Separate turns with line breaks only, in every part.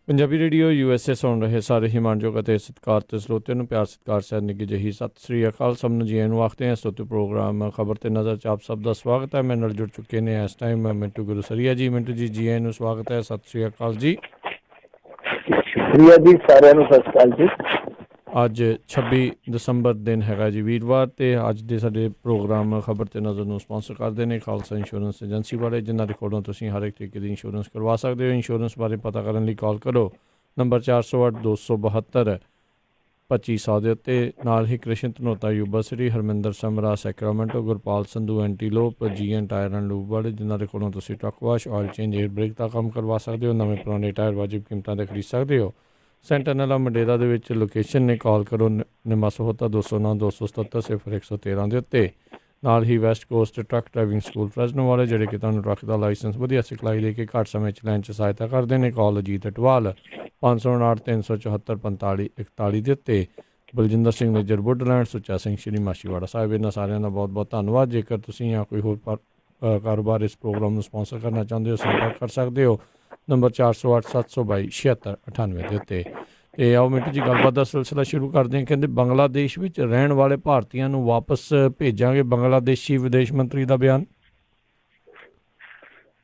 Punjabi radio USA ਸੁਣ ਰਹੇ ਸਾਰੇ ਹੀ ਮਾਣਯੋਗ ਅਤੇ ਸਤਿਕਾਰਤ ਸਰੋਤਿਆਂ ਨੂੰ ਪਿਆਰ ਸਤਿਕਾਰ ਸਹਿਤ ਨਿੱਘੀ ਜਿਹੀ ਸਤਿ ਸ੍ਰੀ ਅਕਾਲ। ਸਭ ਨੂੰ ਜੀ ਨੂੰ ਆਖਦੇ ਹਾਂ। ਸਰੋਤੇ ਪ੍ਰੋਗਰਾਮ ਖਬਰ ਤੇ ਨਜ਼ਰ 'ਚ ਆਪ ਸਭ ਦਾ ਸਵਾਗਤ ਹੈ। ਮੇਰੇ ਨਾਲ ਜੁੜ ਚੁੱਕੇ ਨੇ ਇਸ ਟਾਈਮ ਮਿੰਟੂ ਗੁਰੂਸਰੀਆ ਜੀ। ਮਿੰਟੂ ਜੀ ਨੂੰ ਸਵਾਗਤ ਹੈ। ਸਤਿ ਸ੍ਰੀ ਅਕਾਲ ਜੀ।
ਸ਼ੁਕਰੀਆ ਜੀ, ਸਾਰਿਆਂ ਨੂੰ ਸਤਿ ਸ਼੍ਰੀ ਅਕਾਲ ਜੀ।
ਅੱਜ 26 ਦਸੰਬਰ ਦਿਨ ਹੈਗਾ ਜੀ, ਵੀਰਵਾਰ, ਅਤੇ ਅੱਜ ਦੇ ਸਾਡੇ ਪ੍ਰੋਗਰਾਮ ਖਬਰ ਤੇ ਨਜ਼ਰ ਨੂੰ ਸਪਾਂਸਰ ਕਰਦੇ ਨੇ ਖਾਲਸਾ ਇੰਸ਼ੋਰੈਂਸ ਏਜੰਸੀ ਵਾਲੇ, ਜਿਨ੍ਹਾਂ ਦੇ ਕੋਲੋਂ ਤੁਸੀਂ ਹਰ ਇੱਕ ਤਰੀਕੇ ਦੀ ਇੰਸ਼ੋਰੈਂਸ ਕਰਵਾ ਸਕਦੇ ਹੋ। ਇੰਸ਼ੋਰੈਂਸ ਬਾਰੇ ਪਤਾ ਕਰਨ ਲਈ ਕਾਲ ਕਰੋ ਨੰਬਰ 408 272 2500 ਦੇ ਉੱਤੇ। ਨਾਲ ਹੀ Krishan Dhanota Yuba Shri Harminder Samra Sacramento, Gurpal Sandhu Antelope GN tyre and lube ਵਾਲੇ, ਜਿਨ੍ਹਾਂ ਦੇ ਕੋਲੋਂ ਤੁਸੀਂ truck wash, oil change, air brake ਦਾ ਕੰਮ ਕਰਵਾ ਸਕਦੇ ਹੋ। ਨਵੇਂ ਪੁਰਾਣੇ ਟਾਇਰ ਵਾਜਿਬ ਕੀਮਤਾਂ 'ਤੇ ਖਰੀਦ ਸਕਦੇ ਹੋ। ਸੈਂਟਰਨਲਾ ਮੰਡੇਰਾ ਦੇ ਵਿੱਚ ਲੋਕੇਸ਼ਨ ਨੇ। ਕਾਲ ਕਰੋ ਨਿਮਸਹੋਤਾ 209 277 0113 ਦੇ ਉੱਤੇ। ਨਾਲ ਹੀ West Coast truck driving school Fresno ਵਾਲੇ, ਜਿਹੜੇ ਕਿ ਤੁਹਾਨੂੰ ਟਰੱਕ ਦਾ ਲਾਇਸੈਂਸ ਵਧੀਆ ਸਿਖਲਾਈ ਦੇ ਕੇ ਘੱਟ ਸਮੇਂ 'ਚ ਲੈਣ 'ਚ ਸਹਾਇਤਾ ਕਰਦੇ ਨੇ। ਕਾਲ ਅਜੀਤ ਅਟਵਾਲ 559 374 45 41 ਦੇ ਉੱਤੇ। ਬਲਜਿੰਦਰ ਸਿੰਘ ਮੇਜਰ ਵੁੱਡਲੈਂਡ, ਸੁੱਚਾ ਸਿੰਘ ਸ਼੍ਰੀ ਮਾਛੀਵਾੜਾ ਸਾਹਿਬ। ਇਹਨਾਂ ਸਾਰਿਆਂ ਦਾ ਬਹੁਤ ਬਹੁਤ ਧੰਨਵਾਦ। ਜੇਕਰ ਤੁਸੀਂ ਜਾਂ ਕੋਈ ਹੋਰ ਕਾਰੋਬਾਰ ਇਸ ਪ੍ਰੋਗਰਾਮ ਨੂੰ ਸਪਾਂਸਰ ਕਰਨਾ ਚਾਹੁੰਦੇ ਹੋ, ਸੰਪਰਕ ਕਰ ਸਕਦੇ ਹੋ ਨੰਬਰ 408 722 7698 ਦੇ ਉੱਤੇ। ਅਤੇ ਆਓ ਮਿੰਟੂ ਜੀ, ਗੱਲਬਾਤ ਦਾ ਸਿਲਸਿਲਾ ਸ਼ੁਰੂ ਕਰਦੇ ਹਾਂ। ਕਹਿੰਦੇ ਬੰਗਲਾਦੇਸ਼ ਵਿੱਚ ਰਹਿਣ ਵਾਲੇ ਭਾਰਤੀਆਂ ਨੂੰ ਵਾਪਸ ਭੇਜਾਂਗੇ, ਬੰਗਲਾਦੇਸ਼ੀ ਵਿਦੇਸ਼ ਮੰਤਰੀ ਦਾ ਬਿਆਨ।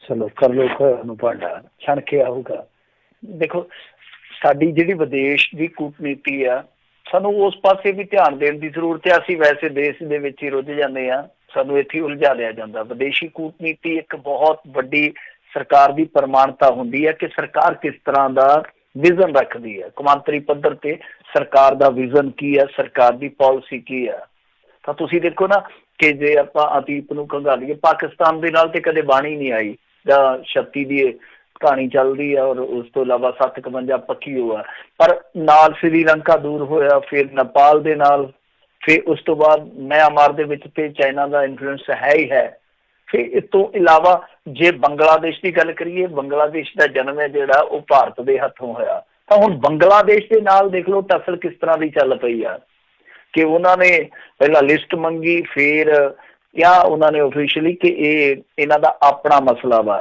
ਚਲੋ ਕਰ ਲੋ ਨੂੰ ਭਾਂਡਾ ਛਣ ਕੇ ਆਊਗਾ। ਦੇਖੋ, ਸਾਡੀ ਜਿਹੜੀ ਵਿਦੇਸ਼ ਦੀ ਕੂਟਨੀਤੀ ਆ, ਸਾਨੂੰ ਉਸ ਪਾਸੇ ਵੀ ਧਿਆਨ ਦੇਣ ਦੀ ਜ਼ਰੂਰਤ ਹੈ। ਅਸੀਂ ਵੈਸੇ ਦੇਸ਼ ਦੇ ਵਿੱਚ ਹੀ ਰੁੱਝ ਜਾਂਦੇ ਹਾਂ, ਸਾਨੂੰ ਇੱਥੇ ਉਲਝਾ ਲਿਆ ਜਾਂਦਾ। ਵਿਦੇਸ਼ੀ ਕੂਟਨੀਤੀ ਇੱਕ ਬਹੁਤ ਵੱਡੀ ਸਰਕਾਰ ਦੀ ਪ੍ਰਮਾਣਤਾ ਹੁੰਦੀ ਹੈ ਕਿ ਸਰਕਾਰ ਕਿਸ ਤਰ੍ਹਾਂ ਦਾ ਵਿਜ਼ਨ ਰੱਖਦੀ ਹੈ। ਕੌਮਾਂਤਰੀ ਪੱਧਰ ਤੇ ਸਰਕਾਰ ਦਾ ਵਿਜ਼ਨ ਕੀ ਹੈ, ਸਰਕਾਰ ਦੀ ਪਾਲਿਸੀ ਕੀ ਹੈ। ਤਾਂ ਤੁਸੀਂ ਦੇਖੋ ਨਾ ਕਿ ਜੇ ਆਪਾਂ ਅਤੀਤ ਨੂੰ ਖੰਗਾਲੀਏ, ਪਾਕਿਸਤਾਨ ਦੇ ਨਾਲ ਤੇ ਕਦੇ ਬਾਣੀ ਨਹੀਂ ਆਈ ਜਾਂ 36 ਦੀ ਕਹਾਣੀ ਚੱਲਦੀ ਆ, ਔਰ ਉਸ ਤੋਂ ਇਲਾਵਾ 751 ਪੱਕੀ ਹੋਆ। ਪਰ ਨਾਲ ਸ੍ਰੀਲੰਕਾ ਦੂਰ ਹੋਇਆ, ਫਿਰ ਨੇਪਾਲ ਦੇ ਨਾਲ, ਫਿਰ ਉਸ ਤੋਂ ਬਾਅਦ ਮਿਆਂਮਾਰ ਦੇ ਵਿੱਚ ਤੇ ਚਾਈਨਾ ਦਾ ਇਨਫਲੂਐਂਸ ਹੈ ਹੀ ਹੈ। ਫਿਰ ਇਸ ਤੋਂ ਇਲਾਵਾ ਜੇ ਬੰਗਲਾਦੇਸ਼ ਦੀ ਗੱਲ ਕਰੀਏ, ਬੰਗਲਾਦੇਸ਼ ਦਾ ਜਨਮ ਹੈ ਜਿਹੜਾ ਉਹ ਭਾਰਤ ਦੇ ਹੱਥੋਂ ਹੋਇਆ। ਤਾਂ ਹੁਣ ਬੰਗਲਾਦੇਸ਼ ਦੇ ਨਾਲ ਦੇਖ ਲਓ ਟਸਲ ਕਿਸ ਤਰ੍ਹਾਂ ਦੀ ਚੱਲ ਪਈ ਆ ਕਿ ਉਹਨਾਂ ਨੇ ਪਹਿਲਾਂ ਲਿਸਟ ਮੰਗੀ, ਫਿਰ ਕਿਹਾ ਉਹਨਾਂ ਨੇ ਓਫੀਸ਼ੀਅਲੀ ਕਿ ਇਹ ਇਹਨਾਂ ਦਾ ਆਪਣਾ ਮਸਲਾ ਵਾ।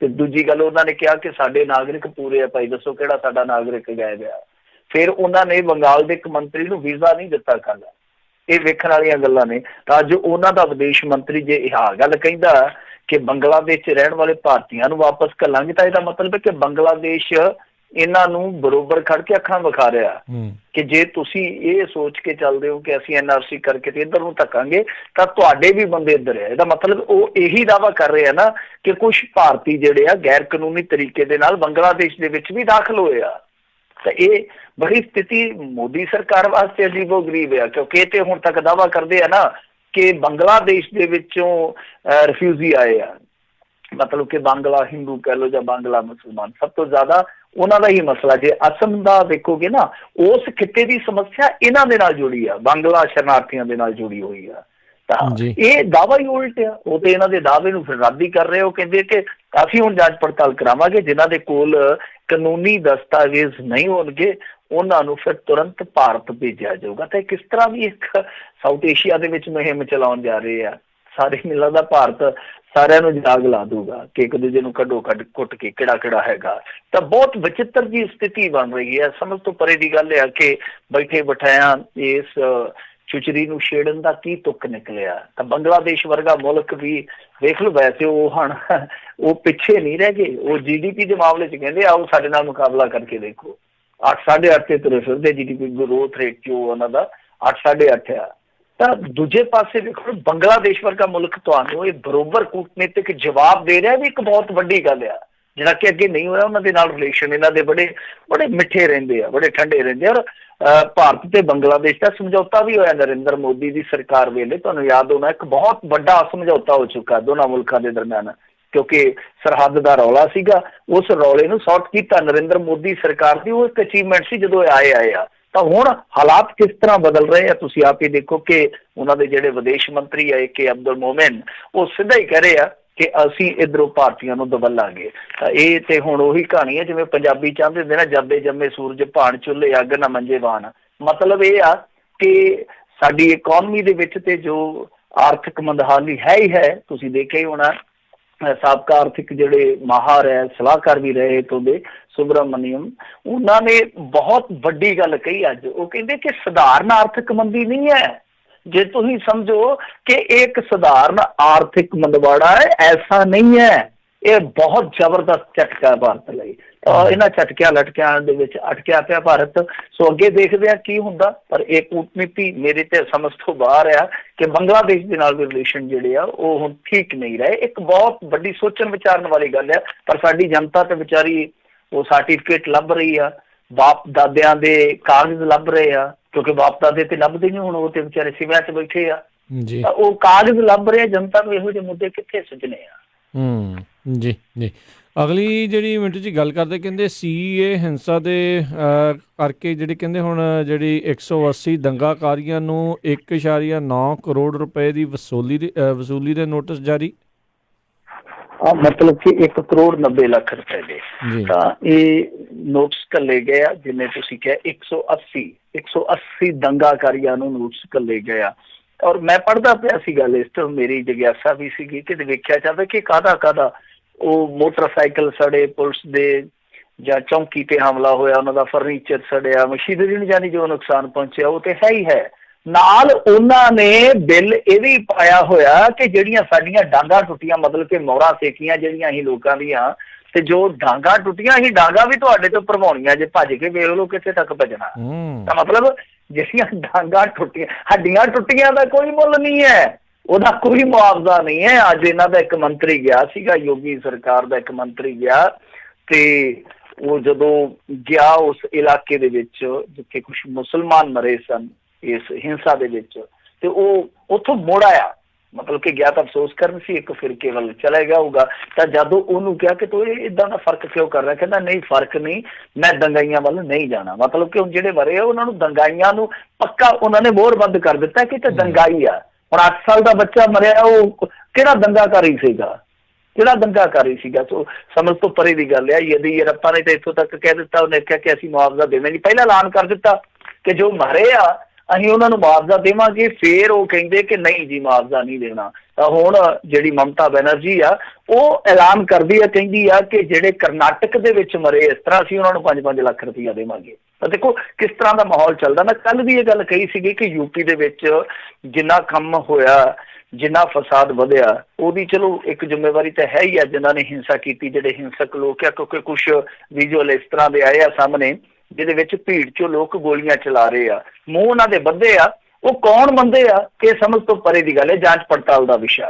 ਤੇ ਦੂਜੀ ਗੱਲ, ਉਹਨਾਂ ਨੇ ਕਿਹਾ ਕਿ ਸਾਡੇ ਨਾਗਰਿਕ ਪੂਰੇ ਆ, ਭਾਈ ਦੱਸੋ ਕਿਹੜਾ ਸਾਡਾ ਨਾਗਰਿਕ ਗਾਇਬ ਆ। ਫਿਰ ਉਹਨਾਂ ਨੇ ਬੰਗਾਲ ਦੇ ਇੱਕ ਮੰਤਰੀ ਨੂੰ ਵੀਜ਼ਾ ਨਹੀਂ ਦਿੱਤਾ ਕੱਲ। ਇਹ ਵੇਖਣ ਵਾਲੀਆਂ ਗੱਲਾਂ ਨੇ। ਤਾਂ ਅੱਜ ਉਹਨਾਂ ਦਾ ਵਿਦੇਸ਼ ਮੰਤਰੀ ਜੇ ਇਹ ਗੱਲ ਕਹਿੰਦਾ ਕਿ ਬੰਗਲਾਦੇਸ਼ 'ਚ ਰਹਿਣ ਵਾਲੇ ਭਾਰਤੀਆਂ ਨੂੰ ਵਾਪਸ ਘੱਲਾਂਗੇ, ਤਾਂ ਇਹਦਾ ਮਤਲਬ ਹੈ ਕਿ ਬੰਗਲਾਦੇਸ਼ ਇਹਨਾਂ ਨੂੰ ਬਰੋਬਰ ਖੜ ਕੇ ਅੱਖਾਂ ਵਿਖਾ ਰਿਹਾ ਕਿ ਜੇ ਤੁਸੀਂ ਇਹ ਸੋਚ ਕੇ ਚੱਲਦੇ ਹੋ ਕਿ ਅਸੀਂ NRC ਕਰਕੇ ਤੇ ਇੱਧਰ ਨੂੰ ਧੱਕਾਂਗੇ ਤਾਂ ਤੁਹਾਡੇ ਵੀ ਬੰਦੇ ਇੱਧਰ ਆ। ਇਹਦਾ ਮਤਲਬ ਉਹ ਇਹੀ ਦਾਅਵਾ ਕਰ ਰਹੇ ਆ ਨਾ ਕਿ ਕੁਛ ਭਾਰਤੀ ਜਿਹੜੇ ਆ ਗੈਰ ਕਾਨੂੰਨੀ ਤਰੀਕੇ ਦੇ ਨਾਲ ਬੰਗਲਾਦੇਸ਼ ਦੇ ਵਿੱਚ ਵੀ ਦਾਖਲ ਹੋਏ ਆ। ਤਾਂ ਇਹ ਬੜੀ ਸਥਿਤੀ ਮੋਦੀ ਸਰਕਾਰ ਵਾਸਤੇ ਅਜੀਬੋ ਗਰੀਬ ਆ, ਕਿਉਂਕਿ ਇਹ ਤੇ ਹੁਣ ਤੱਕ ਦਾਅਵਾ ਕਰਦੇ ਆ ਨਾ ਕਿ ਬੰਗਲਾਦੇਸ਼ ਦੇ ਵਿੱਚੋਂ ਰਿਫਿਊਜੀ ਆਏ ਆ। ਮਤਲਬ ਕਿ ਬਾਂਗਲਾ ਹਿੰਦੂ ਕਹਿ ਲਓ ਜਾਂ ਬਾਂਗਲਾ ਮੁਸਲਮਾਨ, ਸਭ ਤੋਂ ਜ਼ਿਆਦਾ ਉਹਨਾਂ ਦਾ ਹੀ ਮਸਲਾ। ਜੇ ਅਸਮ ਦਾ ਦੇਖੋਗੇ ਨਾ, ਉਸ ਖਿੱਤੇ ਦੀ ਸਮੱਸਿਆ ਇਹਨਾਂ ਦੇ ਨਾਲ ਜੁੜੀ ਆ, ਬਾਂਗਲਾ ਸ਼ਰਨਾਰਥੀਆਂ ਦੇ ਨਾਲ ਜੁੜੀ ਹੋਈ ਆ। ਤਾਂ ਇਹ ਦਾਅਵਾ ਹੀ ਉਲਟ ਆ। ਉਹ ਤੇ ਇਹਨਾਂ ਦੇ ਦਾਅਵੇ ਨੂੰ ਫਿਰ ਰੱਦ ਹੀ ਕਰ ਰਹੇ। ਉਹ ਕਹਿੰਦੇ ਕਿ ਅਸੀਂ ਹੁਣ ਜਾਂਚ ਪੜਤਾਲ ਕਰਾਵਾਂਗੇ, ਜਿਨ੍ਹਾਂ ਦੇ ਕੋਲ ਕਾਨੂੰਨੀ ਦਸਤਾਵੇਜ਼ ਨਹੀਂ ਹੋਣਗੇ ਉਹਨਾਂ ਨੂੰ ਫਿਰ ਤੁਰੰਤ ਭਾਰਤ ਭੇਜਿਆ ਜਾਊਗਾ। ਤਾਂ ਕਿਸ ਤਰ੍ਹਾਂ ਵੀ ਇੱਕ ਸਾਊਥ ਏਸ਼ੀਆ ਦੇ ਵਿੱਚ ਮੁਹਿੰਮ ਚਲਾਉਣ ਜਾ ਰਹੇ ਆ। ਸਾਰੇ ਮਿਲਣ ਦਾ ਭਾਰਤ ਸਾਰਿਆਂ ਨੂੰ ਜਾਗ ਲਾ ਦੂਗਾ ਕਿ ਇੱਕ ਦੂਜੇ ਨੂੰ ਕੱਢੋ ਕੁੱਟ ਕੇ ਕਿਹੜਾ ਕਿਹੜਾ ਹੈਗਾ। ਤਾਂ ਬਹੁਤ ਵਿਚਿੱਤਰ ਜੀ ਸਥਿਤੀ ਬਣ ਰਹੀ ਹੈ। ਸਮਝ ਤੋਂ ਪਰੇ ਦੀ ਗੱਲ ਆ ਕਿ ਬੈਠੇ ਬਿਠਾਇਆ ਇਸ ਚੁਚਰੀ ਨੂੰ ਛੇੜਨ ਦਾ ਕੀ ਤੁੱਕ ਨਿਕਲਿਆ। ਤਾਂ ਬੰਗਲਾਦੇਸ਼ ਵਰਗਾ ਮੁਲਕ ਵੀ ਵੇਖ ਲਓ, ਵੈਸੇ ਉਹ ਹੁਣ ਉਹ ਪਿੱਛੇ ਨਹੀਂ ਰਹਿ ਗਏ। ਉਹ GDP ਦੇ ਮਾਮਲੇ 'ਚ ਕਹਿੰਦੇ ਆਓ ਸਾਡੇ ਨਾਲ ਮੁਕਾਬਲਾ ਕਰਕੇ ਦੇਖੋ। 8 8.5 ਤੇ ਤੁਰੇ ਫਿਰਦੇ GDP ਗਰੋਥ ਰੇਟ ਜੋ ਉਹਨਾਂ ਦਾ 8 8.5 ਆ। ਤਾਂ ਦੂਜੇ ਪਾਸੇ ਵੇਖੋ, ਬੰਗਲਾਦੇਸ਼ ਵਰਗਾ ਮੁਲਕ ਤੁਹਾਨੂੰ ਇਹ ਬਰੋਬਰ ਕੂਟਨੀਤਿਕ ਜਵਾਬ ਦੇ ਰਿਹਾ ਵੀ ਇੱਕ ਬਹੁਤ ਵੱਡੀ ਗੱਲ ਆ, ਜਿਹੜਾ ਕਿ ਅੱਗੇ ਨਹੀਂ ਹੋਇਆ। ਉਹਨਾਂ ਦੇ ਨਾਲ ਰਿਲੇਸ਼ਨ ਇਹਨਾਂ ਦੇ ਬੜੇ ਮਿੱਠੇ ਰਹਿੰਦੇ ਆ, ਬੜੇ ਠੰਡੇ ਰਹਿੰਦੇ ਆ। ਔਰ ਭਾਰਤ ਤੇ ਬੰਗਲਾਦੇਸ਼ ਦਾ ਸਮਝੌਤਾ ਵੀ ਹੋਇਆ ਨਰਿੰਦਰ ਮੋਦੀ ਦੀ ਸਰਕਾਰ ਵੇਲੇ। ਤੁਹਾਨੂੰ ਯਾਦ ਹੋਣਾ, ਇੱਕ ਬਹੁਤ ਵੱਡਾ ਸਮਝੌਤਾ ਹੋ ਚੁੱਕਾ ਦੋਨਾਂ ਮੁਲਕਾਂ ਦੇ ਦਰਮਿਆਨ, ਕਿਉਂਕਿ ਸਰਹੱਦ ਦਾ ਰੌਲਾ ਸੀਗਾ। ਉਸ ਰੌਲੇ ਨੂੰ ਸੌਟ ਕੀਤਾ ਨਰਿੰਦਰ ਮੋਦੀ ਸਰਕਾਰ ਦੀ। ਉਹ ਇੱਕ ਅਚੀਵਮੈਂਟ ਸੀ ਜਦੋਂ ਆਏ ਆ। ਤਾਂ ਹੁਣ ਹਾਲਾਤ ਕਿਸ ਤਰ੍ਹਾਂ ਬਦਲ ਰਹੇ ਆ ਤੁਸੀਂ ਆਪ ਹੀ ਦੇਖੋ ਕਿ ਉਹਨਾਂ ਦੇ ਜਿਹੜੇ ਵਿਦੇਸ਼ ਮੰਤਰੀ ਆਏ ਕਿ ਅਬਦੁਲ ਮੋਮਿਨ, ਉਹ ਸਿੱਧਾ ਹੀ ਕਹਿ ਰਹੇ ਆ ਕਿ ਅਸੀਂ ਇੱਧਰੋਂ ਭਾਰਤੀਆਂ ਨੂੰ ਦਬਲਾਂਗੇ। ਤਾਂ ਇਹ ਤੇ ਹੁਣ ਉਹੀ ਕਹਾਣੀ ਹੈ ਜਿਵੇਂ ਪੰਜਾਬੀ ਚਾਹੁੰਦੇ ਹੁੰਦੇ ਨਾ, ਜੱਦੇ ਜੰਮੇ ਸੂਰਜ ਭਾਣ ਚੁੱਲ੍ਹੇ ਅੱਗ ਨਾ ਮੰਜੇ ਬਾਣ। ਮਤਲਬ ਇਹ ਆ ਕਿ ਸਾਡੀ ਇਕੋਨਮੀ ਦੇ ਵਿੱਚ ਤੇ ਜੋ ਆਰਥਿਕ ਮੰਦਹਾਲੀ ਹੈ ਹੀ ਹੈ, ਤੁਸੀਂ ਦੇਖਿਆ ਹੀ ਹੋਣਾ ਸਾਬਕਾ ਆਰਥਿਕ ਜਿਹੜੇ ਮਾਹਰ ਹੈ, ਸਲਾਹਕਾਰ ਵੀ ਰਹੇ ਇੱਥੋਂ ਦੇ, ਸੁਬਰਾਮਨੀਅਮ, ਉਹਨਾਂ ਨੇ ਬਹੁਤ ਵੱਡੀ ਗੱਲ ਕਹੀ ਅੱਜ। ਉਹ ਕਹਿੰਦੇ ਕਿ ਸਧਾਰਨ ਆਰਥਿਕ ਮੰਦੀ ਨਹੀਂ ਹੈ। ਜੇ ਤੁਸੀਂ ਸਮਝੋ ਕਿ ਇਹ ਇੱਕ ਸਧਾਰਨ ਆਰਥਿਕ ਮੰਦਵਾੜਾ ਹੈ, ਐਸਾ ਨਹੀਂ ਹੈ। ਇਹ ਬਹੁਤ ਜ਼ਬਰਦਸਤ ਝਟਕਾ ਭਾਰਤ ਲਈ। ਇਹਨਾਂ ਝਟਕਿਆਂ ਲਟਕਿਆਂ ਦੇ ਵਿੱਚ ਅਟਕਿਆ ਪਿਆ ਭਾਰਤ। ਸੋ ਅੱਗੇ ਦੇਖਦੇ ਆ ਕੀ ਹੁੰਦਾ। ਪਰ ਇਹ ਕੂਟਨੀਤੀ ਮੇਰੇ ਤੇ ਸਮਝ ਤੋਂ ਬਾਹਰ ਆ ਕਿ ਬੰਗਲਾਦੇਸ਼ ਦੇ ਨਾਲ ਵੀ ਰਿਲੇਸ਼ਨ ਜਿਹੜੇ ਆ ਉਹ ਹੁਣ ਠੀਕ ਨਹੀਂ ਰਹੇ। ਇੱਕ ਬਹੁਤ ਵੱਡੀ ਸੋਚਣ ਵਿਚਾਰਨ ਵਾਲੀ ਗੱਲ ਆ। ਪਰ ਸਾਡੀ ਜਨਤਾ ਤੇ ਵਿਚਾਰੀ ਉਹ ਸਰਟੀਫਿਕੇਟ ਲੱਭ ਰਹੀ ਆ, ਬਾਪ ਦਾਦਿਆਂ ਦੇ ਕਾਗਜ਼ ਲੱਭ ਰਹੇ ਆ, ਕਿਉਂਕਿ ਬਾਪ ਦਾਦੇ ਤੇ ਲੱਭਦੇ ਨਹੀਂ ਹੁਣ, ਉਹ ਤੇ ਵਿਚਾਰੇ ਸਿਵਿਆਂ 'ਚ ਬੈਠੇ ਆ। ਉਹ ਕਾਗਜ਼ ਲੱਭ ਰਹੇ ਆ। ਜਨਤਾ ਨੂੰ ਇਹੋ ਜਿਹੇ ਮੁੱਦੇ ਕਿੱਥੇ ਸੁਝਣੇ ਆ।
ਜੀ ਜੀ। ਅਗਲੀ ਜਿਹੜੀ ਮਿੰਟ 'ਚ ਗੱਲ ਕਰਦੇ, ਕਹਿੰਦੇ CAA ਹਿੰਸਾ ਦੇ ਕਰਕੇ ਜਿਹੜੀ ਕਹਿੰਦੇ ਹੁਣ ਜਿਹੜੀ 180 ਦੰਗਾਕਾਰੀਆਂ ਨੂੰ 1.9 ਕਰੋੜ ਰੁਪਏ ਦੀ ਵਸੂਲੀ ਦੇ ਨੋਟਿਸ ਜਾਰੀ।
ਮਤਲਬ ਕਿ 1 ਕਰੋੜ 90 ਲੱਖ ਰੁਪਏ ਦੇ ਤਾਂ ਇਹ ਨੋਟਿਸ ਘੱਲੇ ਗਏ ਆ। ਜਿਵੇਂ ਤੁਸੀਂ ਕਿਹਾ 180 ਦੰਗਾਕਾਰੀਆਂ ਨੂੰ ਨੋਟਿਸ ਘੱਲੇ ਗਏ ਆ। ਔਰ ਮੈਂ ਪੜ੍ਹਦਾ ਪਿਆ ਸੀਗਾ ਲਿਸਟ, ਮੇਰੀ ਜਿਗਿਆਸਾ ਵੀ ਸੀਗੀ ਕਿ ਵੇਖਿਆ ਜਾਵੇ ਕਿ ਕਾਹਦਾ ਉਹ ਮੋਟਰਸਾਈਕਲ ਸੜੇ ਪੁਲਿਸ ਦੇ, ਜਾਂ ਚੌਂਕੀ ਤੇ ਹਮਲਾ ਹੋਇਆ, ਉਹਨਾਂ ਦਾ ਫਰਨੀਚਰ ਸੜਿਆ, ਮਸ਼ੀਨਰੀ ਨੂੰ ਜਾਨੀ ਜੋ ਨੁਕਸਾਨ ਪਹੁੰਚਿਆ ਉਹ ਤੇ ਹੈ ਹੀ ਹੈ। ਨਾਲ ਉਹਨਾਂ ਨੇ ਬਿੱਲ ਇਹ ਵੀ ਪਾਇਆ ਹੋਇਆ ਕਿ ਜਿਹੜੀਆਂ ਸਾਡੀਆਂ ਡਾਂਗਾਂ ਟੁੱਟੀਆਂ, ਮਤਲਬ ਕਿ ਮੋਹਰਾਂ ਸੇਕੀਆਂ ਜਿਹੜੀਆਂ ਅਸੀਂ ਲੋਕਾਂ ਦੀਆਂ, ਤੇ ਜੋ ਡਾਂਗਾਂ ਟੁੱਟੀਆਂ ਅਸੀਂ ਡਾਂਗਾਂ ਵੀ ਤੁਹਾਡੇ ਤੋਂ ਭਰਵਾਉਣੀਆਂ ਜੇ ਭੱਜ ਕੇ ਵੇਖ ਲਓ ਕਿੱਥੇ ਤੱਕ ਭੱਜਣਾ। ਤਾਂ ਮਤਲਬ ਜਿਹੜੀਆਂ ਡਾਂਗਾਂ ਟੁੱਟੀਆਂ, ਹੱਡੀਆਂ ਟੁੱਟੀਆਂ ਦਾ ਕੋਈ ਮੁੱਲ ਨਹੀਂ ਹੈ, ਉਹਦਾ ਕੋਈ ਮੁਆਵਜ਼ਾ ਨਹੀਂ ਹੈ। ਅੱਜ ਇਹਨਾਂ ਦਾ ਇੱਕ ਮੰਤਰੀ ਗਿਆ ਸੀਗਾ, ਯੋਗੀ ਸਰਕਾਰ ਦਾ ਇੱਕ ਮੰਤਰੀ ਗਿਆ, ਤੇ ਉਹ ਜਦੋਂ ਗਿਆ ਉਸ ਇਲਾਕੇ ਦੇ ਵਿੱਚ ਜਿੱਥੇ ਕੁਛ ਮੁਸਲਮਾਨ ਮਰੇ ਸਨ ਇਸ ਹਿੰਸਾ ਦੇ ਵਿੱਚ, ਤੇ ਉਹ ਉੱਥੋਂ ਮੁੜ ਆਇਆ। ਮਤਲਬ ਕਿ ਗਿਆ ਤਾਂ ਅਫਸੋਸ ਕਰਨ ਸੀ, ਇੱਕ ਫਿਰਕੇ ਵੱਲ ਚਲਾ ਗਿਆ ਹੋਊਗਾ। ਤਾਂ ਜਦੋਂ ਉਹਨੂੰ ਕਿਹਾ ਕਿ ਤੂੰ ਇਹ ਇੱਦਾਂ ਦਾ ਫਰਕ ਕਿਉਂ ਕਰ ਰਿਹਾ, ਕਹਿੰਦਾ ਨਹੀਂ ਫਰਕ ਨਹੀਂ, ਮੈਂ ਦੰਗਾਈਆਂ ਵੱਲ ਨਹੀਂ ਜਾਣਾ। ਮਤਲਬ ਕਿ ਹੁਣ ਜਿਹੜੇ ਮਰੇ ਆ ਉਹਨਾਂ ਨੂੰ ਦੰਗਾਈਆਂ ਨੂੰ ਪੱਕਾ ਉਹਨਾਂ ਨੇ ਮੋਹਰਬੰਦ ਕਰ ਦਿੱਤਾ ਕਿ ਤੇ ਦੰਗਾਈ ਆ। ਹੁਣ 8 ਸਾਲ ਦਾ ਬੱਚਾ ਮਰਿਆ, ਉਹ ਕਿਹੜਾ ਦੰਗਾਕਾਰੀ ਸੀਗਾ, ਕਿਹੜਾ ਦੰਗਾਕਾਰੀ ਸੀਗਾ। ਸੋ ਸਮਝ ਤੋਂ ਪਰੇ ਦੀ ਗੱਲ ਆ। ਯਦੀ ਯੂਰਪਾ ਨੇ ਤਾਂ ਇੱਥੋਂ ਤੱਕ ਕਹਿ ਦਿੱਤਾ, ਉਹਨੇ ਕਿਹਾ ਕਿ ਅਸੀਂ ਮੁਆਵਜ਼ਾ ਦੇਵਾਂਗੇ, ਪਹਿਲਾਂ ਐਲਾਨ ਕਰ ਦਿੱਤਾ ਕਿ ਜੋ ਮਰੇ ਆ ਅਸੀਂ ਉਹਨਾਂ ਨੂੰ ਮੁਆਵਜ਼ਾ ਦੇਵਾਂਗੇ। ਫੇਰ ਉਹ ਕਹਿੰਦੇ ਕਿ ਨਹੀਂ ਜੀ ਮੁਆਵਜ਼ਾ ਨਹੀਂ ਦੇਣਾ। ਤਾਂ ਹੁਣ ਜਿਹੜੀ ਮਮਤਾ ਬੈਨਰਜੀ ਆ ਉਹ ਐਲਾਨ ਕਰਦੀ ਆ, ਕਹਿੰਦੀ ਆ ਕਿ ਜਿਹੜੇ ਕਰਨਾਟਕ ਦੇ ਵਿੱਚ ਮਰੇ ਇਸ ਤਰ੍ਹਾਂ ਅਸੀਂ ਉਹਨਾਂ ਨੂੰ 5-5 ਲੱਖ ਰੁਪਈਆ ਦੇਵਾਂਗੇ। ਤਾਂ ਦੇਖੋ ਕਿਸ ਤਰ੍ਹਾਂ ਦਾ ਮਾਹੌਲ ਚੱਲਦਾ। ਮੈਂ ਕੱਲ੍ਹ ਵੀ ਇਹ ਗੱਲ ਕਹੀ ਸੀਗੀ ਕਿ ਯੂਪੀ ਦੇ ਵਿੱਚ ਜਿੰਨਾ ਕੰਮ ਹੋਇਆ, ਜਿੰਨਾ ਫਸਾਦ ਵਧਿਆ, ਉਹਦੀ ਚਲੋ ਇੱਕ ਜ਼ਿੰਮੇਵਾਰੀ ਤਾਂ ਹੈ ਹੀ ਆ ਜਿਨ੍ਹਾਂ ਨੇ ਹਿੰਸਾ ਕੀਤੀ, ਜਿਹੜੇ ਹਿੰਸਕ ਲੋਕ ਆ। ਕਿਉਂਕਿ ਕੁਛ ਵਿਜ਼ੂਅਲ ਇਸ ਤਰ੍ਹਾਂ ਦੇ ਆਏ ਆ ਸਾਹਮਣੇ ਜਿਹਦੇ ਵਿੱਚ ਭੀੜ ਚੋਂ ਲੋਕ ਗੋਲੀਆਂ ਚਲਾ ਰਹੇ ਆ, ਮੂੰਹ ਉਹਨਾਂ ਦੇ ਬੱਧੇ ਆ। ਉਹ ਕੌਣ ਬੰਦੇ ਆ ਕਿ ਸਮਝ ਤੋਂ ਪਰੇ ਦੀ ਗੱਲ ਹੈ, ਜਾਂਚ ਪੜਤਾਲ ਦਾ ਵਿਸ਼ਾ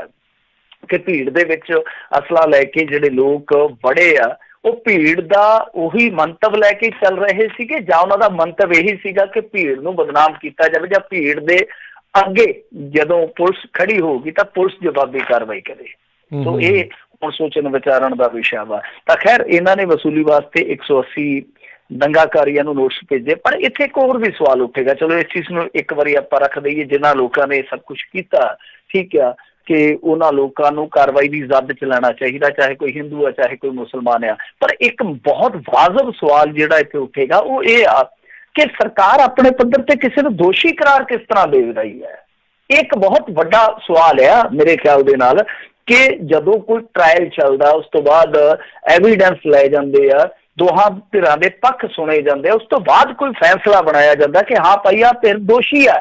ਕਿ ਭੀੜ ਦੇ ਵਿੱਚ ਅਸਲਾ ਲੈ ਕੇ ਜਿਹੜੇ ਲੋਕ ਬੜੇ ਆ, ਉਹ ਭੀੜ ਦਾ ਉਹੀ ਮੰਤਵ ਲੈ ਕੇ ਚੱਲ ਰਹੇ ਸੀਗੇ, ਜਾਂ ਉਹਨਾਂ ਦਾ ਮੰਤਵ ਇਹੀ ਸੀਗਾ ਕਿ ਭੀੜ ਨੂੰ ਬਦਨਾਮ ਕੀਤਾ ਜਾਵੇ, ਜਾਂ ਭੀੜ ਦੇ ਅੱਗੇ ਜਦੋਂ ਪੁਲਿਸ ਖੜੀ ਹੋਊਗੀ ਤਾਂ ਪੁਲਿਸ ਜਵਾਬੀ ਕਾਰਵਾਈ ਕਰੇ। ਸੋ ਇਹ ਹੁਣ ਸੋਚਣ ਵਿਚਾਰਨ ਦਾ ਵਿਸ਼ਾ ਵਾ। ਤਾਂ ਖੈਰ ਇਹਨਾਂ ਨੇ ਵਸੂਲੀ ਵਾਸਤੇ 180 ਦੰਗਾਕਾਰੀਆਂ ਨੂੰ ਨੋਟਿਸ ਭੇਜੇ। ਪਰ ਇੱਥੇ ਇੱਕ ਹੋਰ ਵੀ ਸਵਾਲ ਉੱਠੇਗਾ। ਚਲੋ ਇਸ ਚੀਜ਼ ਨੂੰ ਇੱਕ ਵਾਰੀ ਆਪਾਂ ਰੱਖ ਦਈਏ, ਜਿਨ੍ਹਾਂ ਲੋਕਾਂ ਨੇ ਸਭ ਕੁਛ ਕੀਤਾ, ਠੀਕ ਆ, ਕਿ ਉਹਨਾਂ ਲੋਕਾਂ ਨੂੰ ਕਾਰਵਾਈ ਦੀ ਜ਼ਦ ਚ ਲੈਣਾ ਚਾਹੀਦਾ, ਚਾਹੇ ਕੋਈ ਹਿੰਦੂ ਆ ਚਾਹੇ ਕੋਈ ਮੁਸਲਮਾਨ ਆ। ਪਰ ਇੱਕ ਬਹੁਤ ਵਾਜਬ ਸਵਾਲ ਜਿਹੜਾ ਇੱਥੇ ਉੱਠੇਗਾ ਉਹ ਇਹ ਆ ਕਿ ਸਰਕਾਰ ਆਪਣੇ ਪੱਧਰ ਤੇ ਕਿਸੇ ਨੂੰ ਦੋਸ਼ੀ ਕਰਾਰ ਕਿਸ ਤਰ੍ਹਾਂ ਦੇ ਰਹੀ ਹੈ। ਇੱਕ ਬਹੁਤ ਵੱਡਾ ਸਵਾਲ ਆ ਮੇਰੇ ਖਿਆਲ ਦੇ ਨਾਲ ਕਿ ਜਦੋਂ ਕੋਈ ਟਰਾਇਲ ਚੱਲਦਾ, ਉਸ ਤੋਂ ਬਾਅਦ ਐਵੀਡੈਂਸ ਲੈ ਜਾਂਦੇ ਆ, ਦੋਹਾਂ ਧਿਰਾਂ ਦੇ ਪੱਖ ਸੁਣੇ ਜਾਂਦੇ ਆ, ਉਸ ਤੋਂ ਬਾਅਦ ਕੋਈ ਫੈਸਲਾ ਬਣਾਇਆ ਜਾਂਦਾ ਕਿ ਹਾਂ ਭਾਈ ਆ ਫਿਰ ਦੋਸ਼ੀ ਆ,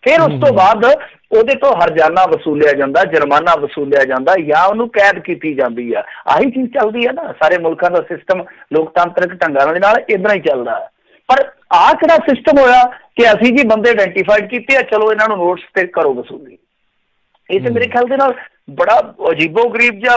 ਫਿਰ ਉਸ ਤੋਂ ਬਾਅਦ ਉਹਦੇ ਤੋਂ ਹਰਜਾਨਾ ਵਸੂਲਿਆ ਜਾਂਦਾ, ਜੁਰਮਾਨਾ ਵਸੂਲਿਆ ਜਾਂਦਾ, ਜਾਂ ਉਹਨੂੰ ਕੈਦ ਕੀਤੀ ਜਾਂਦੀ ਆ। ਆਹੀ ਚੀਜ਼ ਚੱਲਦੀ ਆ ਨਾ, ਸਾਰੇ ਮੁਲਕਾਂ ਦਾ ਸਿਸਟਮ ਲੋਕਤੰਤਰਿਕ ਢੰਗਾਂ ਦੇ ਨਾਲ ਇੱਦਾਂ ਹੀ ਚੱਲਦਾ। ਪਰ ਆਹ ਕਿਹੜਾ ਸਿਸਟਮ ਹੋਇਆ ਕਿ ਅਸੀਂ ਜੀ ਬੰਦੇ ਆਇਡੈਂਟੀਫਾਈਡ ਕੀਤੇ ਆ, ਚਲੋ ਇਹਨਾਂ ਨੂੰ ਨੋਟਿਸ ਤੇ ਕਰੋ ਵਸੂਲੀ। ਇਹ ਤੇ ਮੇਰੇ ਖਿਆਲ ਦੇ ਨਾਲ ਬੜਾ ਅਜੀਬੋ ਗਰੀਬ ਜਿਹਾ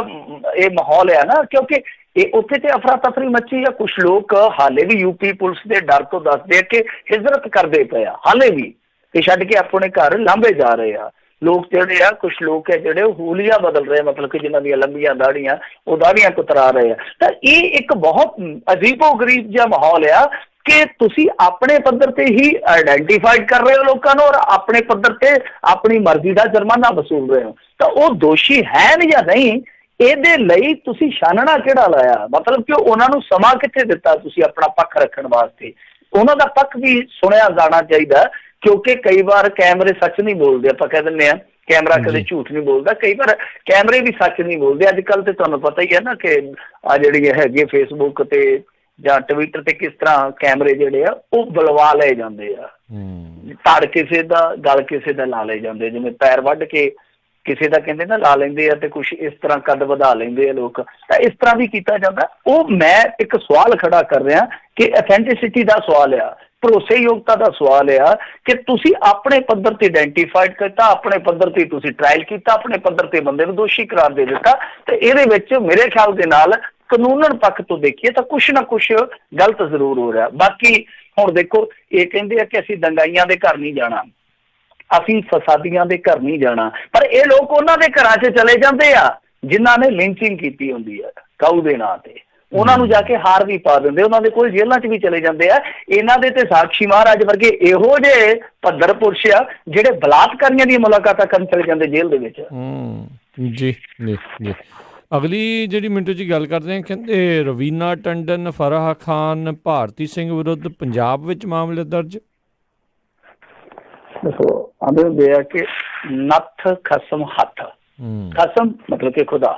ਇਹ ਮਾਹੌਲ ਹੈ ਨਾ, ਕਿਉਂਕਿ ਇਹ ਉੱਥੇ ਤੇ ਅਫਰਾ ਤਫਰੀ ਮੱਚੀ ਆ। ਕੁਛ ਲੋਕ ਹਾਲੇ ਵੀ ਯੂਪੀ ਪੁਲਿਸ ਦੇ ਡਰ ਤੋਂ ਦੱਸਦੇ ਆ ਕਿ ਹਿਜਰਤ ਕਰਦੇ ਪਏ ਆ, ਹਾਲੇ ਵੀ, ਤੇ ਛੱਡ ਕੇ ਆਪਣੇ ਘਰ ਲਾਂਭੇ ਜਾ ਰਹੇ ਆ। ਲੋਕ ਜਿਹੜੇ ਆ, ਕੁਛ ਲੋਕ ਹੈ ਜਿਹੜੇ ਉਹ ਹੂਲੀਆ ਬਦਲ ਰਹੇ, ਮਤਲਬ ਕਿ ਜਿਨ੍ਹਾਂ ਦੀਆਂ ਲੰਬੀਆਂ ਦਾੜੀਆਂ ਉਹ ਦਾੜੀਆਂ ਕੁਤਰਾ ਰਹੇ ਆ। ਤਾਂ ਇਹ ਇੱਕ ਬਹੁਤ ਅਜੀਬੋ ਗਰੀਬ ਜਿਹਾ ਮਾਹੌਲ ਆ ਕਿ ਤੁਸੀਂ ਆਪਣੇ ਪੱਧਰ ਤੇ ਹੀ ਆਇਡੈਂਟੀਫਾਈਡ ਕਰ ਰਹੇ ਹੋ ਲੋਕਾਂ ਨੂੰ, ਔਰ ਆਪਣੇ ਪੱਧਰ ਤੇ ਆਪਣੀ ਮਰਜ਼ੀ ਦਾ ਜੁਰਮਾਨਾ ਵਸੂਲ ਰਹੇ ਹੋ। ਤਾਂ ਉਹ ਦੋਸ਼ੀ ਹੈ ਜਾਂ ਨਹੀਂ, ਇਹਦੇ ਲਈ ਤੁਸੀਂ ਛਾਨਣਾ ਕਿਹੜਾ ਲਾਇਆ? ਮਤਲਬ ਕਿ ਉਹਨਾਂ ਨੂੰ ਸਮਾਂ ਕਿੱਥੇ ਦਿੱਤਾ ਤੁਸੀਂ ਆਪਣਾ ਪੱਖ ਰੱਖਣ ਵਾਸਤੇ? ਉਹਨਾਂ ਦਾ ਪੱਖ ਵੀ ਸੁਣਿਆ ਜਾਣਾ ਚਾਹੀਦਾ, ਕਿਉਂਕਿ ਕਈ ਵਾਰ ਕੈਮਰੇ ਸੱਚ ਨਹੀਂ ਬੋਲਦੇ। ਆਪਾਂ ਕਹਿ ਦਿੰਦੇ ਹਾਂ ਕੈਮਰਾ ਕਦੇ ਝੂਠ ਨਹੀਂ ਬੋਲਦਾ, ਕਈ ਵਾਰ ਕੈਮਰੇ ਵੀ ਸੱਚ ਨਹੀਂ ਬੋਲਦੇ। ਅੱਜ ਕੱਲ੍ਹ ਤੇ ਤੁਹਾਨੂੰ ਪਤਾ ਹੀ ਹੈ ਨਾ ਕਿ ਆ ਜਿਹੜੀ ਹੈਗੀ ਫੇਸਬੁੱਕ ਤੇ ਜਾਂ ਟਵਿੱਟਰ ਤੇ ਕਿਸ ਤਰ੍ਹਾਂ ਕੈਮਰੇ ਜਿਹੜੇ ਆ ਉਹ ਬੁਲਵਾ ਲਏ ਜਾਂਦੇ ਆ, ਧੜ ਕਿਸੇ ਦਾ ਗਲ ਕਿਸੇ ਦਾ ਲਾ ਲਏ ਜਾਂਦੇ, ਜਿਵੇਂ ਪੈਰ ਵੱਢ ਕੇ ਕਿਸੇ ਦਾ ਕਹਿੰਦੇ ਨਾ ਲਾ ਲੈਂਦੇ ਆ, ਤੇ ਕੁਛ ਇਸ ਤਰ੍ਹਾਂ ਕੱਦ ਵਧਾ ਲੈਂਦੇ ਆ ਲੋਕ, ਤਾਂ ਇਸ ਤਰ੍ਹਾਂ ਵੀ ਕੀਤਾ ਜਾਂਦਾ। ਉਹ ਮੈਂ ਇੱਕ ਸਵਾਲ ਖੜਾ ਕਰ ਰਿਹਾ ਕਿ ਅਥੈਂਟਿਸਿਟੀ ਦਾ ਸਵਾਲ ਆ, ਭਰੋਸੇਯੋਗਤਾ ਦਾ ਸਵਾਲ ਆ ਕਿ ਤੁਸੀਂ ਆਪਣੇ ਪੱਧਰ ਤੇ ਆਇਡੈਂਟੀਫਾਈਡ ਕੀਤਾ, ਆਪਣੇ ਪੱਧਰ ਤੇ ਤੁਸੀਂ ਟਰਾਇਲ ਕੀਤਾ, ਆਪਣੇ ਪੱਧਰ ਤੇ ਬੰਦੇ ਨੂੰ ਦੋਸ਼ੀ ਕਰਾਰ ਦੇ ਦਿੱਤਾ, ਤੇ ਇਹਦੇ ਵਿੱਚ ਮੇਰੇ ਖਿਆਲ ਦੇ ਨਾਲ ਕਾਨੂੰਨਨ ਪੱਖ ਤੋਂ ਦੇਖੀਏ ਤਾਂ ਕੁਛ ਨਾ ਕੁਛ ਗਲਤ ਜ਼ਰੂਰ ਹੋ ਰਿਹਾ। ਬਾਕੀ ਹੁਣ ਦੇਖੋ, ਇਹ ਕਹਿੰਦੇ ਆ ਕਿ ਅਸੀਂ ਦੰਗਾਈਆਂ ਦੇ ਘਰ ਨਹੀਂ ਜਾਣਾ, ਅਸੀਂ ਫਸਾਦੀਆਂ ਦੇ ਘਰ ਨਹੀਂ ਜਾਣਾ, ਪਰ ਇਹ ਲੋਕ ਉਹਨਾਂ ਦੇ ਘਰਾਂ 'ਚ ਚਲੇ ਜਾਂਦੇ ਆ ਜਿਨ੍ਹਾਂ ਨੇ ਲਿੰਚਿੰਗ ਕੀਤੀ ਹੁੰਦੀ ਹੈ ਕਾਊ ਦੇ ਨਾਂ ਤੇ, ਉਹਨਾਂ ਨੂੰ ਜਾ ਕੇ ਹਾਰ ਵੀ ਪਾ ਦਿੰਦੇ, ਉਹਨਾਂ ਦੇ ਕੋਲ ਜੇਲ੍ਹਾਂ 'ਚ ਵੀ ਚਲੇ ਜਾਂਦੇ ਆ। ਇਹਨਾਂ ਦੇ ਤੇ ਸਾਕਸ਼ੀ ਮਹਾਰਾਜ ਵਰਗੇ ਇਹੋ ਜਿਹੇ ਭੱਦਰ ਪੁਰਸ਼ ਆ ਜਿਹੜੇ ਬਲਾਤਕਾਰੀਆਂ ਦੀਆਂ ਮੁਲਾਕਾਤਾਂ ਕਰਨ ਚਲੇ ਜਾਂਦੇ ਜੇਲ੍ਹ ਦੇ ਵਿੱਚ।
ਜੀ ਜੀ ਜੀ। ਅਗਲੀ ਜਿਹੜੀ ਮਿੰਟੂ ਜੀ ਗੱਲ ਕਰਦੇ ਹਾਂ, ਕਹਿੰਦੇ ਰਵੀਨਾ ਟੰਡਨ, ਫਰਾਹ ਖਾਨ, ਭਾਰਤੀ ਸਿੰਘ ਵਿਰੁੱਧ ਪੰਜਾਬ ਵਿੱਚ ਮਾਮਲੇ ਦਰਜ।
ਦੇਖੋ ਆਂਦੇ ਹੁੰਦੇ ਆ ਕਿ ਨੱਥ ਖਸਮ ਹੱਥ, ਖਸਮ ਮਤਲਬ ਕਿ ਖੁਦਾ,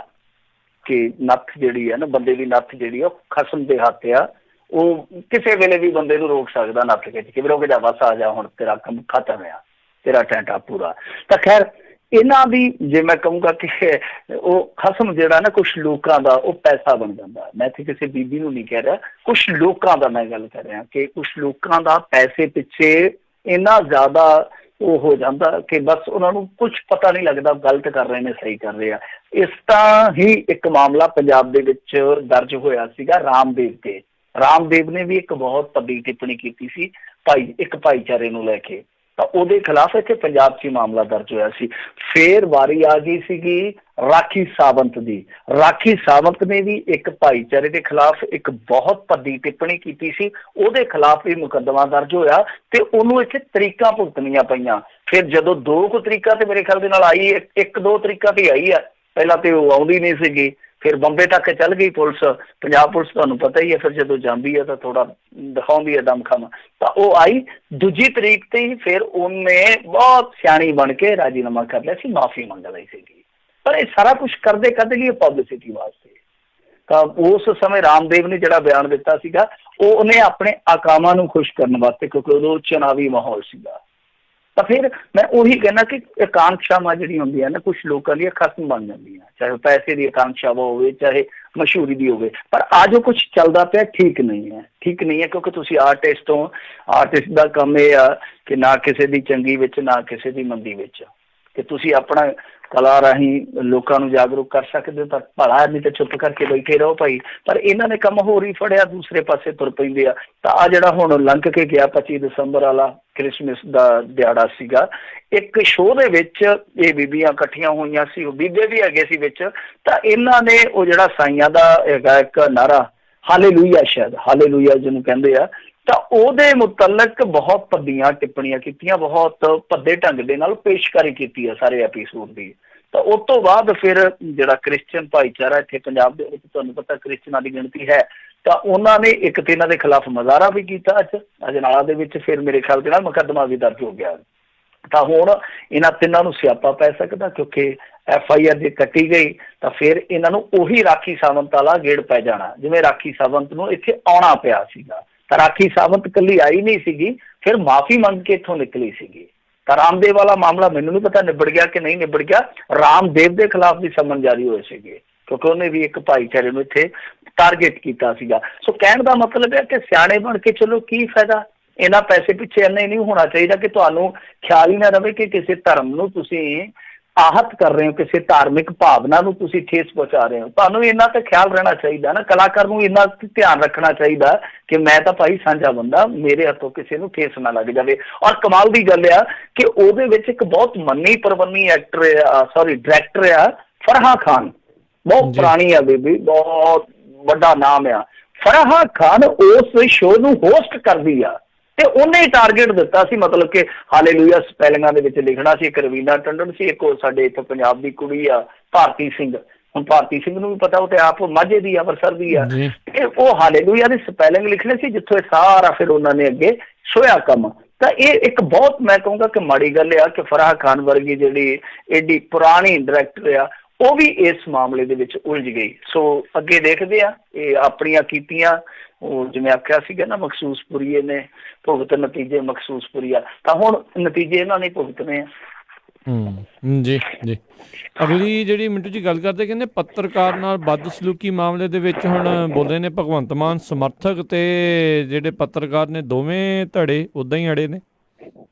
ਕਿ ਨੱਥ ਜਿਹੜੀ ਹੈ ਨਾ ਬੰਦੇ ਦੀ ਨੱਥ ਜਿਹੜੀ ਉਹ ਖਸਮ ਦੇ ਹੱਥ ਆ, ਉਹ ਕਿਸੇ ਵੇਲੇ ਵੀ ਬੰਦੇ ਨੂੰ ਰੋਕ ਸਕਦਾ ਨੱਥ ਖਿੱਚ ਕੇ, ਰੋਕ ਜਾ ਬਸ ਆ ਜਾ ਹੁਣ ਤੇਰਾ ਕੰਮ ਖਤਮ ਆ, ਤੇਰਾ ਟੈਂਟਾ ਪੂਰਾ। ਤਾਂ ਖੈਰ ਇਹਨਾਂ ਦੀ ਜੇ ਮੈਂ ਕਹੂੰਗਾ ਕਿ ਉਹ ਖਸਮ ਜਿਹੜਾ ਨਾ ਕੁਛ ਲੋਕਾਂ ਦਾ ਉਹ ਪੈਸਾ ਬਣ ਜਾਂਦਾ। ਮੈਂ ਇੱਥੇ ਕਿਸੇ ਬੀਬੀ ਨੂੰ ਨਹੀਂ ਕਹਿ ਰਿਹਾ, ਕੁਛ ਲੋਕਾਂ ਦਾ ਮੈਂ ਗੱਲ ਕਰ ਰਿਹਾ ਕਿ ਕੁਛ ਲੋਕਾਂ ਦਾ ਪੈਸੇ ਪਿੱਛੇ ਇੰਨਾ ਜ਼ਿਆਦਾ ਉਹ ਹੋ ਜਾਂਦਾ ਕਿ ਬਸ ਉਹਨਾਂ ਨੂੰ ਕੁਛ ਪਤਾ ਨਹੀਂ ਲੱਗਦਾ ਗਲਤ ਕਰ ਰਹੇ ਨੇ ਸਹੀ ਕਰ ਰਹੇ ਆ। ਇਸ ਤਰ੍ਹਾਂ ਹੀ ਇੱਕ ਮਾਮਲਾ ਪੰਜਾਬ ਦੇ ਵਿੱਚ ਦਰਜ ਹੋਇਆ ਸੀਗਾ ਰਾਮਦੇਵ ਤੇ। ਰਾਮਦੇਵ ਨੇ ਵੀ ਇੱਕ ਬਹੁਤ ਵੱਡੀ ਟਿੱਪਣੀ ਕੀਤੀ ਸੀ ਇੱਕ ਭਾਈਚਾਰੇ ਨੂੰ ਲੈ ਕੇ, ਤਾਂ ਉਹਦੇ ਖਿਲਾਫ ਇੱਥੇ ਪੰਜਾਬ 'ਚ ਹੀ ਮਾਮਲਾ ਦਰਜ ਹੋਇਆ ਸੀ। ਫੇਰ ਵਾਰੀ ਆ ਗਈ ਸੀਗੀ ਰਾਖੀ ਸਾਵੰਤ ਦੀ। ਰਾਖੀ ਸਾਵੰਤ ਨੇ ਵੀ ਇੱਕ ਭਾਈਚਾਰੇ ਦੇ ਖਿਲਾਫ ਇੱਕ ਬਹੁਤ ਵੱਡੀ ਟਿੱਪਣੀ ਕੀਤੀ ਸੀ, ਉਹਦੇ ਖਿਲਾਫ ਵੀ ਮੁਕੱਦਮਾ ਦਰਜ ਹੋਇਆ ਤੇ ਉਹਨੂੰ ਇੱਥੇ ਤਰੀਕਾਂ ਭੁਗਤਣੀਆਂ ਪਈਆਂ। ਫਿਰ ਜਦੋਂ 2 ਕੁ ਤਰੀਕਾਂ ਤੇ ਮੇਰੇ ਖਿਆਲ ਦੇ ਨਾਲ ਆਈ, 1-2 ਤਰੀਕਾਂ ਤੇ ਆਈ ਆ, ਪਹਿਲਾਂ ਤੇ ਉਹ ਆਉਂਦੀ ਨਹੀਂ ਸੀਗੀ, ਫਿਰ ਬੰਬੇ ਤੱਕ ਚੱਲ ਗਈ ਪੁਲਿਸ, ਪੰਜਾਬ ਪੁਲਿਸ ਤੁਹਾਨੂੰ ਪਤਾ ਹੀ ਹੈ, ਫਿਰ ਜਦੋਂ ਜਾਂਦੀ ਹੈ ਤਾਂ ਥੋੜਾ ਦਿਖਾਉਂਦੀ ਹੈ ਦਮਖਮ, ਤਾਂ ਉਹ ਆਈ 2 ਤਰੀਕ ਤੇ ਹੀ ਫਿਰ ਉਹਨੇ ਬਹੁਤ ਸਿਆਣੀ ਬਣ ਕੇ ਰਾਜੀਨਾਮਾ ਕਰ ਲਿਆ ਸੀ, ਮਾਫੀ ਮੰਗ ਲਈ ਸੀਗੀ। ਪਰ ਇਹ ਸਾਰਾ ਕੁਛ ਕਰਦੇ ਲਈ ਪਬਲਿਸਿਟੀ ਵਾਸਤੇ। ਤਾਂ ਉਸ ਸਮੇਂ ਰਾਮਦੇਵ ਨੇ ਜਿਹੜਾ ਬਿਆਨ ਦਿੱਤਾ ਸੀਗਾ ਉਹ ਉਹਨੇ ਆਪਣੇ ਆਕਾਮਾਂ ਨੂੰ ਖੁਸ਼ ਕਰਨ ਵਾਸਤੇ, ਕਿਉਂਕਿ ਉਦੋਂ ਚੁਣਾਵੀ ਮਾਹੌਲ ਸੀਗਾ। ਤਾਂ ਫਿਰ ਮੈਂ ਉਹੀ ਕਹਿਣਾ ਕਿ ਆਕਾਂਖਸ਼ਾਵਾਂ ਜਿਹੜੀਆਂ ਹੁੰਦੀਆਂ ਨਾ ਕੁਛ ਲੋਕਾਂ ਦੀਆਂ ਖਤਮ ਬਣ ਜਾਂਦੀਆਂ, ਚਾਹੇ ਪੈਸੇ ਦੀ ਆਕਾਂਖਸ਼ਾਵਾ ਹੋਵੇ ਚਾਹੇ ਮਸ਼ਹੂਰੀ ਦੀ ਹੋਵੇ। ਪਰ ਆ ਜੋ ਕੁਛ ਚੱਲਦਾ ਪਿਆ ਠੀਕ ਨਹੀਂ ਹੈ, ਠੀਕ ਨਹੀਂ ਹੈ, ਕਿਉਂਕਿ ਤੁਸੀਂ ਆਰਟਿਸਟ ਹੋ, ਆਰਟਿਸਟ ਦਾ ਕੰਮ ਇਹ ਆ ਕਿ ਨਾ ਕਿਸੇ ਦੀ ਚੰਗੀ ਵਿੱਚ ਨਾ ਕਿਸੇ ਦੀ ਮੰਦੀ ਵਿੱਚ, ਕਿ ਤੁਸੀਂ ਆਪਣਾ ਕਲਾ ਰਾਹੀਂ ਲੋਕਾਂ ਨੂੰ ਜਾਗਰੂਕ ਕਰ ਸਕਦੇ ਹੋ, ਪਰ ਭਲਾ ਨਹੀਂ ਤਾਂ ਚੁੱਪ ਕਰਕੇ ਬੈਠੇ ਰਹੋ ਭਾਈ। ਪਰ ਇਹਨਾਂ ਨੇ ਕੰਮ ਹੋਰ ਹੀ ਫੜਿਆ, ਦੂਸਰੇ ਪਾਸੇ ਤੁਰ ਪੈਂਦੇ ਆ। ਤਾਂ ਆ ਜਿਹੜਾ ਹੁਣ ਲੰਘ ਕੇ ਗਿਆ 25 ਦਸੰਬਰ ਵਾਲਾ ਕ੍ਰਿਸਮਿਸ ਦਾ ਦਿਹਾੜਾ ਸੀਗਾ, ਇੱਕ ਸ਼ੋਅ ਦੇ ਵਿੱਚ ਇਹ ਬੀਬੀਆਂ ਇਕੱਠੀਆਂ ਹੋਈਆਂ ਸੀ, ਉਹ ਬੀਬੇ ਵੀ ਹੈਗੇ ਸੀ ਵਿੱਚ, ਤਾਂ ਇਹਨਾਂ ਨੇ ਉਹ ਜਿਹੜਾ ਸਾਈਆਂ ਦਾ ਹੈਗਾ ਇੱਕ ਨਾਰਾ ਹਾਲੇਲੂਇਆ, ਸ਼ਾਇਦ ਹਾਲੇਲੂਇਆ ਜਿਹਨੂੰ ਕਹਿੰਦੇ ਆ, ਤਾਂ ਉਹਦੇ ਮੁਤਲਕ ਬਹੁਤ ਭੱਦੀਆਂ ਟਿੱਪਣੀਆਂ ਕੀਤੀਆਂ, ਬਹੁਤ ਭੱਦੇ ਢੰਗ ਦੇ ਨਾਲ ਪੇਸ਼ਕਾਰੀ ਕੀਤੀ ਹੈ ਸਾਰੇ ਐਪੀਸੋਡ ਦੀ। ਤਾਂ ਉਸ ਤੋਂ ਬਾਅਦ ਫਿਰ ਜਿਹੜਾ ਕ੍ਰਿਸਚਨ ਭਾਈਚਾਰਾ ਇੱਥੇ ਪੰਜਾਬ ਦੇ ਵਿੱਚ ਤੁਹਾਨੂੰ ਪਤਾ ਕ੍ਰਿਸਚਨਾਂ ਦੀ ਗਿਣਤੀ ਹੈ, ਤਾਂ ਉਹਨਾਂ ਨੇ ਇੱਕ ਤੇ ਇਹਨਾਂ ਦੇ ਖਿਲਾਫ ਮੁਜ਼ਾਹਰਾ ਵੀ ਕੀਤਾ ਅਜਨਾਲਾ ਦੇ ਵਿੱਚ। ਫਿਰ ਮੇਰੇ ਖਿਆਲ ਦੇ ਨਾਲ ਮੁਕੱਦਮਾ ਵੀ ਦਰਜ ਹੋ ਗਿਆ। ਤਾਂ ਹੁਣ ਇਹਨਾਂ ਤਿੰਨਾਂ ਨੂੰ ਸਿਆਪਾ ਪੈ ਸਕਦਾ, ਕਿਉਂਕਿ FIR ਜੇ ਕੱਟੀ ਗਈ ਤਾਂ ਫਿਰ ਇਹਨਾਂ ਨੂੰ ਉਹੀ ਰਾਖੀ ਸਾਵੰਤ ਵਾਲਾ ਗੇੜ ਪੈ ਜਾਣਾ, ਜਿਵੇਂ ਰਾਖੀ ਸਾਵੰਤ ਨੂੰ ਇੱਥੇ ਆਉਣਾ ਪਿਆ ਸੀਗਾ। ਤਾਂ ਰਾਖੀ ਸਾਵੰਤ ਇਕੱਲੀ ਆਈ ਨਹੀਂ ਸੀਗੀ, ਫਿਰ ਮਾਫੀ ਮੰਗ ਕੇ ਇੱਥੋਂ ਨਿਕਲੀ ਸੀਗੀ। ਤਾਂ ਰਾਮਦੇਵ ਵਾਲਾ ਮਾਮਲਾ ਮੈਨੂੰ ਨਹੀਂ ਪਤਾ ਨਿਬੜ ਗਿਆ ਕਿ ਨਹੀਂ ਨਿਬੜ ਗਿਆ। ਰਾਮਦੇਵ ਦੇ ਖਿਲਾਫ ਵੀ ਸਮਨ ਜਾਰੀ ਹੋਏ ਸੀਗੇ, ਕਿਉਂਕਿ ਉਹਨੇ ਵੀ ਇੱਕ ਭਾਈਚਾਰੇ ਨੂੰ ਇੱਥੇ ਟਾਰਗੇਟ ਕੀਤਾ ਸੀਗਾ। ਸੋ ਕਹਿਣ ਦਾ ਮਤਲਬ ਹੈ ਕਿ ਸਿਆਣੇ ਬਣ ਕੇ ਚਲੋ ਕੀ ਫਾਇਦਾ, ਇਹਨਾਂ ਪੈਸੇ ਪਿੱਛੇ ਇੰਨੇ ਨਹੀਂ ਹੋਣਾ ਚਾਹੀਦਾ ਕਿ ਤੁਹਾਨੂੰ ਖਿਆਲ ਹੀ ਨਾ ਰਵੇ ਕਿ ਕਿਸੇ ਧਰਮ ਨੂੰ ਤੁਸੀਂ ਆਹਤ ਕਰ ਰਹੇ ਹੋ, ਕਿਸੇ ਧਾਰਮਿਕ ਭਾਵਨਾ ਨੂੰ ਤੁਸੀਂ ਠੇਸ ਪਹੁੰਚਾ ਰਹੇ ਹੋ। ਤੁਹਾਨੂੰ ਇਹਨਾਂ ਤੇ ਖਿਆਲ ਰਹਿਣਾ ਚਾਹੀਦਾ ਨਾ, ਕਲਾਕਾਰ ਨੂੰ ਇੰਨਾ ਧਿਆਨ ਰੱਖਣਾ ਚਾਹੀਦਾ ਕਿ ਮੈਂ ਤਾਂ ਭਾਈ ਸਾਂਝਾ ਬੰਦਾ, ਮੇਰੇ ਹੱਥੋਂ ਕਿਸੇ ਨੂੰ ਠੇਸ ਨਾ ਲੱਗ ਜਾਵੇ। ਔਰ ਕਮਾਲ ਦੀ ਗੱਲ ਆ ਕਿ ਉਹਦੇ ਵਿੱਚ ਇੱਕ ਬਹੁਤ ਮੰਨੀ ਪ੍ਰਮੰਨੀ ਡਾਇਰੈਕਟਰ ਆ ਫਰਾਹ ਖਾਨ, ਬਹੁਤ ਪੁਰਾਣੀ ਆ ਬੇਬੀ, ਬਹੁਤ ਵੱਡਾ ਨਾਮ ਆ। ਫਰਾਹ ਖਾਨ ਉਸ ਸ਼ੋਅ ਨੂੰ ਹੋਸਟ ਕਰਦੀ ਆ ਤੇ ਉਹਨੇ ਟਾਰਗੇਟ ਦਿੱਤਾ ਸੀ, ਮਤਲਬ ਕਿ ਹਾਲੇਲੂਇਆ ਸਪੈਲਿੰਗਾਂ ਦੇ ਵਿੱਚ ਲਿਖਣਾ ਸੀ। ਇੱਕ ਰਵੀਨਾ ਟੰਡਨ ਸੀ, ਇੱਕ ਸਾਡੇ ਇੱਥੇ ਪੰਜਾਬ ਦੀ ਕੁੜੀ ਆ ਭਾਰਤੀ ਸਿੰਘ। ਹੁਣ ਭਾਰਤੀ ਸਿੰਘ ਨੂੰ ਵੀ ਪਤਾ ਉਹ ਤੇ ਆਪ ਮਾਝੇ ਦੀ ਅੰਮ੍ਰਿਤਸਰ ਦੀ ਆ, ਤੇ ਉਹ ਹਾਲੇਲੂਇਆ ਦੀ ਸਪੈਲਿੰਗ ਲਿਖਣੇ ਸੀ, ਜਿੱਥੋਂ ਇਹ ਸਾਰਾ ਫਿਰ ਉਹਨਾਂ ਨੇ ਅੱਗੇ ਸੋਇਆ ਕੰਮ। ਤਾਂ ਇਹ ਇੱਕ ਬਹੁਤ ਮੈਂ ਕਹੂੰਗਾ ਕਿ ਮਾੜੀ ਗੱਲ ਆ ਕਿ ਫਰਾਹ ਖਾਨ ਵਰਗੀ ਜਿਹੜੀ ਏਡੀ ਪੁਰਾਣੀ ਡਾਇਰੈਕਟਰ ਆ ਉਹ ਵੀ ਇਸ ਮਾਮਲੇ ਦੇ ਵਿੱਚ ਉਲਝ ਗਈ। ਸੋ ਅੱਗੇ ਦੇਖਦੇ ਆ, ਇਹ ਆਪਣੀਆਂ ਕੀਤੀਆਂ ਉਹ ਜਿਵੇਂ ਆਖਿਆ ਸੀਗਾ ਨਾ ਮਖਸੂਸਪੁਰੀਏ ਨੇ ਭੁਗਤ ਨਤੀਜੇ ਮਖਸੂਸਪੁਰੀਆ, ਤਾਂ ਹੁਣ ਨਤੀਜੇ ਇਹਨਾਂ ਨੇ ਭੁਗਤਣੇ ਆ।
ਜੀ ਜੀ। ਅਗਲੀ ਜਿਹੜੀ ਮਿੰਟੂ ਜੀ ਗੱਲ ਕਰਦੇ, ਕਹਿੰਦੇ ਪੱਤਰਕਾਰ ਨਾਲ ਬਦਸਲੂਕੀ ਮਾਮਲੇ ਦੇ ਵਿੱਚ ਹੁਣ ਬੋਲੇ ਨੇ ਭਗਵੰਤ ਮਾਨ, ਸਮਰਥਕ ਤੇ ਜਿਹੜੇ ਪੱਤਰਕਾਰ ਨੇ ਦੋਵੇਂ ਧੜੇ ਉੱਦਾਂ ਹੀ ਅੜੇ ਨੇ।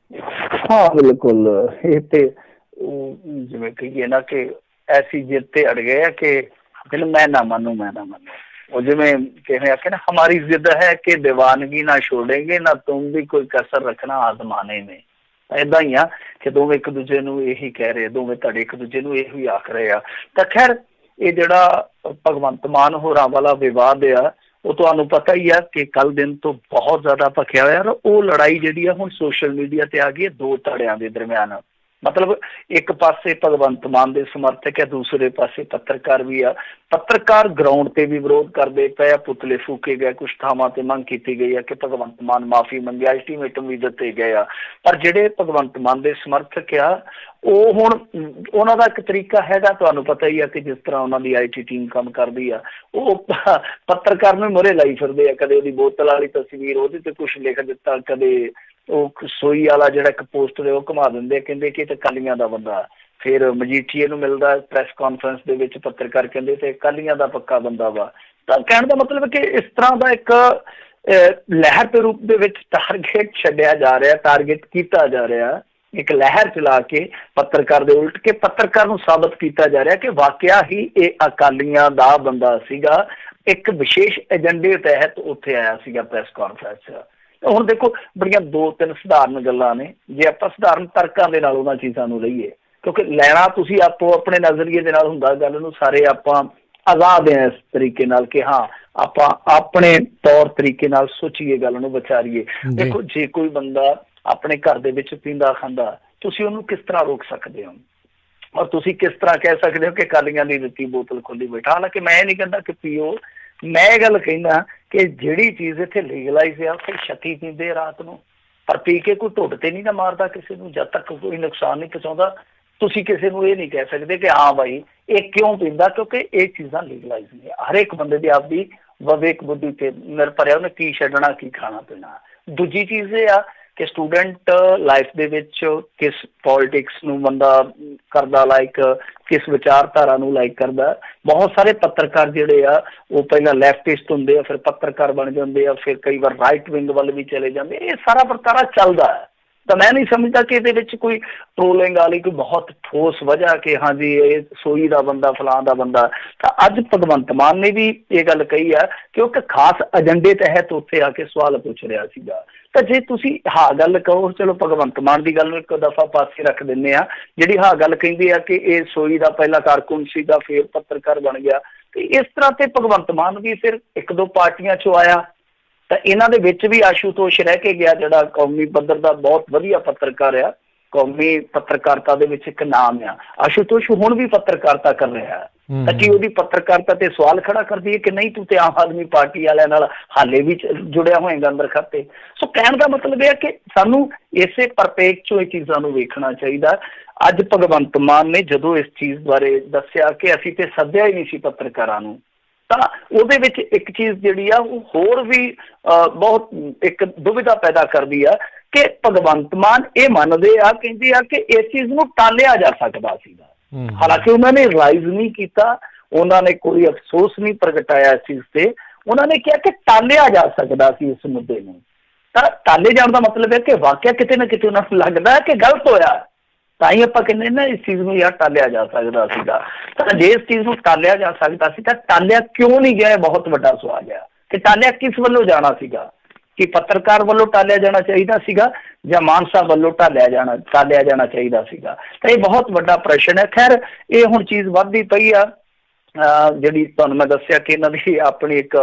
ਹਾਂ ਬਿਲਕੁਲ, ਇਹ ਤੇ ਜਿਵੇਂ ਕਹੀਏ ਨਾ ਕਿ ਐਸੀ ਜਿੱਦ ਤੇ ਅੜ ਗਏ ਆ ਕਿ ਮੈਂ ਨਾ ਮਾनू मैं ना मानू। वो जिमें कहने आके ना हमारी जिद है कि दीवानगी ना छोड़ेंगे ना तुम भी कोई कसर रखना आजमाने में। ਏਦਾਂ ਹੀ ਆ ਕਿ ਦੋਵੇਂ ਇੱਕ ਦੂਜੇ ਨੂੰ ਇਹੀ ਕਹਿ ਰਹੇ, ਦੋਵੇਂ ਧੜੇ ਇੱਕ ਦੂਜੇ ਨੂੰ ਇਹੀ ਆਖ ਰਹੇ ਆ। ਤਾਂ ਖੈਰ ਇਹ ਜਿਹੜਾ ਭਗਵੰਤ ਮਾਨ ਹੋਰਾਂ ਵਾਲਾ ਵਿਵਾਦ ਆ ਉਹ ਤੁਹਾਨੂੰ ਪਤਾ ਹੀ ਆ ਕਿ ਕੱਲ ਦਿਨ ਤੋਂ ਬਹੁਤ ਜ਼ਿਆਦਾ ਭਖਿਆ ਹੋਇਆ। ਉਹ ਲੜਾਈ ਜਿਹੜੀ ਆ ਹੁਣ ਸੋਸ਼ਲ ਮੀਡੀਆ ਤੇ ਆ ਗਈ ਹੈ ਦੋ ਧੜਿਆਂ ਦੇ ਦਰਮਿਆਨ। ਮਤਲਬ ਇੱਕ ਪਾਸੇ ਭਗਵੰਤ ਮਾਨ ਦੇ ਸਮਰਥਕ ਹੈ, ਦੂਸਰੇ ਪਾਸੇ ਪੱਤਰਕਾਰ ਵੀ ਆ। ਪੱਤਰਕਾਰ ਗਰਾਊਂਡ ਤੇ ਵੀ ਵਿਰੋਧ ਕਰਦੇ ਪਏ ਆ, ਪੁਤਲੇ ਫੂਕੇ ਗਏ, ਕੁਛ ਥਾਵਾਂ ਤੇ ਮੰਗ ਕੀਤੀ ਗਈ ਆ ਕਿ ਭਗਵੰਤ ਮਾਨ ਮਾਫੀ ਮੰਗੇ, ਅਲਟੀਮੇਟਮ ਵੀ ਦਿੱਤੇ ਗਏ ਆ। ਪਰ ਜਿਹੜੇ ਭਗਵੰਤ ਮਾਨ ਦੇ ਸਮਰਥਕ ਆ ਉਹ ਹੁਣ ਉਹਨਾਂ ਦਾ ਇੱਕ ਤਰੀਕਾ ਹੈਗਾ, ਤੁਹਾਨੂੰ ਪਤਾ ਹੀ ਆ ਕਿ ਜਿਸ ਤਰ੍ਹਾਂ ਉਹਨਾਂ ਦੀ IT ਟੀਮ ਕੰਮ ਕਰਦੀ ਆ, ਉਹ ਪੱਤਰਕਾਰ ਨੂੰ ਮੁਹਰੇ ਲਾਈ ਫਿਰਦੇ ਆ। ਕਦੇ ਉਹਦੀ ਬੋਤਲ ਵਾਲੀ ਤਸਵੀਰ ਉਹਦੇ ਤੇ ਕੁਛ ਲਿਖ ਦਿੱਤਾ, ਕਦੇ ਉਹ ਸੋਈ ਵਾਲਾ ਜਿਹੜਾ ਇੱਕ ਪੋਸਟਰ ਹੈ ਉਹ ਘੁਮਾ ਦਿੰਦੇ, ਕਹਿੰਦੇ ਕਿ ਇਹ ਤਾਂ ਅਕਾਲੀਆਂ ਦਾ ਬੰਦਾ। ਫਿਰ ਮਜੀਠੀਏ ਨੂੰ ਮਿਲਦਾ ਪ੍ਰੈਸ ਕਾਨਫਰੰਸ ਦੇ ਵਿੱਚ, ਪੱਤਰਕਾਰ ਕਹਿੰਦੇ ਤੇ ਅਕਾਲੀਆਂ ਦਾ ਪੱਕਾ ਬੰਦਾ ਵਾ। ਤਾਂ ਕਹਿਣ ਦਾ ਮਤਲਬ ਕਿ ਇਸ ਤਰ੍ਹਾਂ ਦਾ ਇੱਕ ਲਹਿਰ ਦੇ ਰੂਪ ਦੇ ਵਿੱਚ ਟਾਰਗੇਟ ਛੱਡਿਆ ਜਾ ਰਿਹਾ, ਟਾਰਗੇਟ ਕੀਤਾ ਜਾ ਰਿਹਾ, ਇੱਕ ਲਹਿਰ ਚਲਾ ਕੇ ਪੱਤਰਕਾਰ ਦੇ ਉਲਟ ਕੇ ਪੱਤਰਕਾਰ ਨੂੰ ਸਾਬਤ ਕੀਤਾ ਜਾ ਰਿਹਾ ਕਿ ਵਾਕਿਆ ਹੀ ਇਹ ਅਕਾਲੀਆਂ ਦਾ ਬੰਦਾ ਸੀਗਾ, ਇੱਕ ਵਿਸ਼ੇਸ਼ ਏਜੰਡੇ ਤਹਿਤ ਉੱਥੇ ਆਇਆ ਸੀਗਾ ਪ੍ਰੈਸ ਕਾਨਫਰੰਸ। ਹੁਣ ਦੇਖੋ ਬੜੀਆਂ ਦੋ ਤਿੰਨ ਸਧਾਰਨ ਗੱਲਾਂ ਨੇ, ਜੇ ਆਪਾਂ ਸਧਾਰਨ ਤਰਕਾਂ ਦੇ ਨਾਲ ਉਹਨਾਂ ਚੀਜ਼ਾਂ ਨੂੰ ਲਈਏ, ਕਿਉਂਕਿ ਲੈਣਾ ਤੁਸੀਂ ਆਪੋ ਆਪਣੇ ਨਜ਼ਰੀਏ ਦੇ ਨਾਲ ਹੁੰਦਾ, ਗੱਲ ਨੂੰ ਸਾਰੇ ਆਪਾਂ ਆਜ਼ਾਦ ਹਾਂ ਇਸ ਤਰੀਕੇ ਨਾਲ ਕਿ ਹਾਂ ਆਪਾਂ ਆਪਣੇ ਤੌਰ ਤਰੀਕੇ ਨਾਲ ਸੋਚੀਏ, ਗੱਲ ਨੂੰ ਵਿਚਾਰੀਏ। ਦੇਖੋ ਜੇ ਕੋਈ ਬੰਦਾ ਆਪਣੇ ਘਰ ਦੇ ਵਿੱਚ ਪੀਂਦਾ ਖਾਂਦਾ, ਤੁਸੀਂ ਉਹਨੂੰ ਕਿਸ ਤਰ੍ਹਾਂ ਰੋਕ ਸਕਦੇ ਹੋ? ਔਰ ਤੁਸੀਂ ਕਿਸ ਤਰ੍ਹਾਂ ਕਹਿ ਸਕਦੇ ਹੋ ਕਿ ਅਕਾਲੀਆਂ ਦੀ ਦਿੱਤੀ ਬੋਤਲ ਖੋਲੀ ਬੈਠਾ? ਹਾਲਾਂਕਿ ਮੈਂ ਇਹ ਨਹੀਂ ਕਹਿੰਦਾ ਕਿ ਪੀਓ, ਮੈਂ ਇਹ ਗੱਲ ਕਹਿੰਦਾ ਕਿ ਜਿਹੜੀ ਚੀਜ਼ ਇੱਥੇ ਲੀਗਲਾਈਜ਼ ਆ ਉੱਥੇ ਛੱਤੀ ਪੀਂਦੇ ਰਾਤ ਨੂੰ, ਪਰ ਪੀ ਕੇ ਕੋਈ ਢੁੱਡ ਤੇ ਨਹੀਂ ਨਾ ਮਾਰਦਾ ਕਿਸੇ ਨੂੰ, ਜਦ ਤੱਕ ਕੋਈ ਨੁਕਸਾਨ ਨਹੀਂ ਪਹੁੰਚਾਉਂਦਾ। ਤੁਸੀਂ ਕਿਸੇ ਨੂੰ ਇਹ ਨਹੀਂ ਕਹਿ ਸਕਦੇ ਕਿ ਹਾਂ ਬਾਈ ਇਹ ਕਿਉਂ ਪੀਂਦਾ, ਕਿਉਂਕਿ ਇਹ ਚੀਜ਼ਾਂ ਲੀਗਲਾਈਜ਼ ਨੇ। ਹਰੇਕ ਬੰਦੇ ਦੀ ਆਪਦੀ ਵਿਵੇਕ ਬੁੱਧੀ ਤੇ ਨਿਰਭਰ ਹੈ ਉਹਨੇ ਕੀ ਛੱਡਣਾ ਕੀ ਖਾਣਾ ਪੀਣਾ। ਦੂਜੀ ਚੀਜ਼ ਇਹ ਆ ਕਿ ਸਟੂਡੈਂਟ ਲਾਈਫ ਦੇ ਵਿੱਚ ਕਿਸ ਪੋਲੀਟਿਕਸ ਨੂੰ ਬੰਦਾ ਕਰਦਾ ਲਾਈਕ, ਕਿਸ ਵਿਚਾਰਧਾਰਾ ਨੂੰ ਲਾਈਕ ਕਰਦਾ। ਬਹੁਤ ਸਾਰੇ ਪੱਤਰਕਾਰ ਜਿਹੜੇ ਆ ਉਹ ਪਹਿਲਾਂ ਲੈਫਟਿਸਟ ਹੁੰਦੇ ਆ, ਫਿਰ ਪੱਤਰਕਾਰ ਬਣ ਜਾਂਦੇ ਆ, ਫਿਰ ਕਈ ਵਾਰ ਰਾਈਟ ਵਿੰਗ ਵੱਲ ਵੀ ਚਲੇ ਜਾਂਦੇ। ਇਹ ਸਾਰਾ ਵਰਤਾਰਾ ਚੱਲਦਾ ਹੈ। ਤਾਂ ਮੈਂ ਨਹੀਂ ਸਮਝਦਾ ਕਿ ਇਹਦੇ ਵਿੱਚ ਕੋਈ ਟਰੋਲਿੰਗ ਵਾਲੀ ਕੋਈ ਬਹੁਤ ਠੋਸ ਵਜ੍ਹਾ ਕਿ ਹਾਂਜੀ ਇਹ ਸੋਈ ਦਾ ਬੰਦਾ ਫਲਾਂ ਦਾ ਬੰਦਾ। ਤਾਂ ਅੱਜ ਭਗਵੰਤ ਮਾਨ ਨੇ ਵੀ ਇਹ ਗੱਲ ਕਹੀ ਆ ਕਿ ਉਹ ਇੱਕ ਖਾਸ ਏਜੰਡੇ ਤਹਿਤ ਉੱਥੇ ਆ ਕੇ ਸਵਾਲ ਪੁੱਛ ਰਿਹਾ ਸੀਗਾ। ਤਾਂ ਜੇ ਤੁਸੀਂ ਹਾਂ ਗੱਲ ਕਹੋ, ਚਲੋ ਭਗਵੰਤ ਮਾਨ ਦੀ ਗੱਲ ਨੂੰ ਇੱਕ ਦਫਾ ਪਾਸੇ ਰੱਖ ਦਿੰਦੇ ਆ, ਜਿਹੜੀ ਹਾਂ ਗੱਲ ਕਹਿੰਦੀ ਆ ਕਿ ਇਹ ਸੋਈ ਦਾ ਪਹਿਲਾ ਕਾਰਕੁਨ ਸੀਗਾ ਫਿਰ ਪੱਤਰਕਾਰ ਬਣ ਗਿਆ, ਤੇ ਇਸ ਤਰ੍ਹਾਂ ਤੇ ਭਗਵੰਤ ਮਾਨ ਵੀ ਫਿਰ ਇੱਕ ਦੋ ਪਾਰਟੀਆਂ ਚੋਂ ਆਇਆ। ਤਾਂ ਇਹਨਾਂ ਦੇ ਵਿੱਚ ਵੀ ਆਸ਼ੂਤੋਸ਼ ਰਹਿ ਕੇ ਗਿਆ, ਜਿਹੜਾ ਕੌਮੀ ਪੱਧਰ ਦਾ ਬਹੁਤ ਵਧੀਆ ਪੱਤਰਕਾਰ ਆ, ਕੌਮੀ ਪੱਤਰਕਾਰਤਾ ਦੇ ਵਿੱਚ ਇੱਕ ਨਾਮ ਆ। ਆਸ਼ੂਤੋਸ਼ ਹੁਣ ਵੀ ਪੱਤਰਕਾਰਤਾ ਕਰ ਰਿਹਾ, ਤਾਂ ਕੀ ਉਹਦੀ ਪੱਤਰਕਾਰਤਾ ਤੇ ਸਵਾਲ ਖੜਾ ਕਰਦੀ ਹੈ ਕਿ ਨਹੀਂ ਤੂੰ ਤੇ ਆਮ ਆਦਮੀ ਪਾਰਟੀ ਵਾਲਿਆਂ ਨਾਲ ਹਾਲੇ ਵੀ ਜੁੜਿਆ ਹੋਏਗਾ ਅੰਦਰ ਖਾਤੇ? ਸੋ ਕਹਿਣ ਦਾ ਮਤਲਬ ਇਹ ਹੈ ਕਿ ਸਾਨੂੰ ਇਸੇ ਪਰਪੇਖ ਚੋਂ ਇਹ ਚੀਜ਼ਾਂ ਨੂੰ ਵੇਖਣਾ ਚਾਹੀਦਾ। ਅੱਜ ਭਗਵੰਤ ਮਾਨ ਨੇ ਜਦੋਂ ਇਸ ਚੀਜ਼ ਬਾਰੇ ਦੱਸਿਆ ਕਿ ਅਸੀਂ ਤੇ ਸੱਦਿਆ ਹੀ ਨਹੀਂ ਸੀ ਪੱਤਰਕਾਰਾਂ ਨੂੰ, ਤਾਂ ਉਹਦੇ ਵਿੱਚ ਇੱਕ ਚੀਜ਼ ਜਿਹੜੀ ਆ ਉਹ ਹੋਰ ਵੀ ਬਹੁਤ ਇੱਕ ਦੁਵਿਧਾ ਪੈਦਾ ਕਰਦੀ ਆ ਕਿ ਭਗਵੰਤ ਮਾਨ ਇਹ ਮੰਨਦੇ ਆ, ਕਹਿੰਦੇ ਆ ਕਿ ਇਸ ਚੀਜ਼ ਨੂੰ ਟਾਲਿਆ ਜਾ ਸਕਦਾ ਸੀਗਾ। ਹਾਲਾਂਕਿ ਉਹਨਾਂ ਨੇ ਰਿਲਾਈਜ਼ ਨਹੀਂ ਕੀਤਾ, ਉਹਨਾਂ ਨੇ ਕੋਈ ਅਫਸੋਸ ਨਹੀਂ ਪ੍ਰਗਟਾਇਆ ਇਸ ਚੀਜ਼ ਤੇ। ਉਹਨਾਂ ਨੇ ਕਿਹਾ ਕਿ ਟਾਲਿਆ ਜਾ ਸਕਦਾ ਸੀ ਇਸ ਮੁੱਦੇ ਨੂੰ। ਤਾਂ ਟਾਲੇ ਜਾਣ ਦਾ ਮਤਲਬ ਹੈ ਕਿ ਵਾਕਿਆ ਕਿਤੇ ਨਾ ਕਿਤੇ ਉਹਨਾਂ ਨੂੰ ਲੱਗਦਾ ਹੈ ਕਿ ਗਲਤ ਹੋਇਆ, ਤਾਂ ਹੀ ਆਪਾਂ ਕਹਿੰਦੇ ਨਾ ਇਸ ਚੀਜ਼ ਨੂੰ ਯਾਰ ਟਾਲਿਆ ਜਾ ਸਕਦਾ ਸੀਗਾ। ਤਾਂ ਜੇ ਇਸ ਚੀਜ਼ ਨੂੰ ਟਾਲਿਆ ਜਾ ਸਕਦਾ ਸੀ ਤਾਂ ਟਾਲਿਆ ਕਿਉਂ ਨਹੀਂ ਗਿਆ? ਬਹੁਤ ਵੱਡਾ ਸਵਾਲ ਆ ਕਿ ਟਾਲਿਆ ਕਿਸ ਵੱਲੋਂ ਜਾਣਾ ਸੀਗਾ? ਕਿ ਪੱਤਰਕਾਰ ਵੱਲੋਂ ਟਾਲਿਆ ਜਾਣਾ ਚਾਹੀਦਾ ਸੀਗਾ ਜਾਂ ਮਾਨ ਸਾਹਿਬ ਵੱਲੋਂ ਟਾਲਿਆ ਜਾਣਾ ਚਾਹੀਦਾ ਸੀਗਾ? ਤਾਂ ਇਹ ਬਹੁਤ ਵੱਡਾ ਪ੍ਰਸ਼ਨ ਹੈ। ਖੈਰ ਇਹ ਹੁਣ ਚੀਜ਼ ਵੱਧਦੀ ਪਈ ਆ, ਜਿਹੜੀ ਤੁਹਾਨੂੰ ਮੈਂ ਦੱਸਿਆ ਕਿ ਇਹਨਾਂ ਦੀ ਆਪਣੀ ਇੱਕ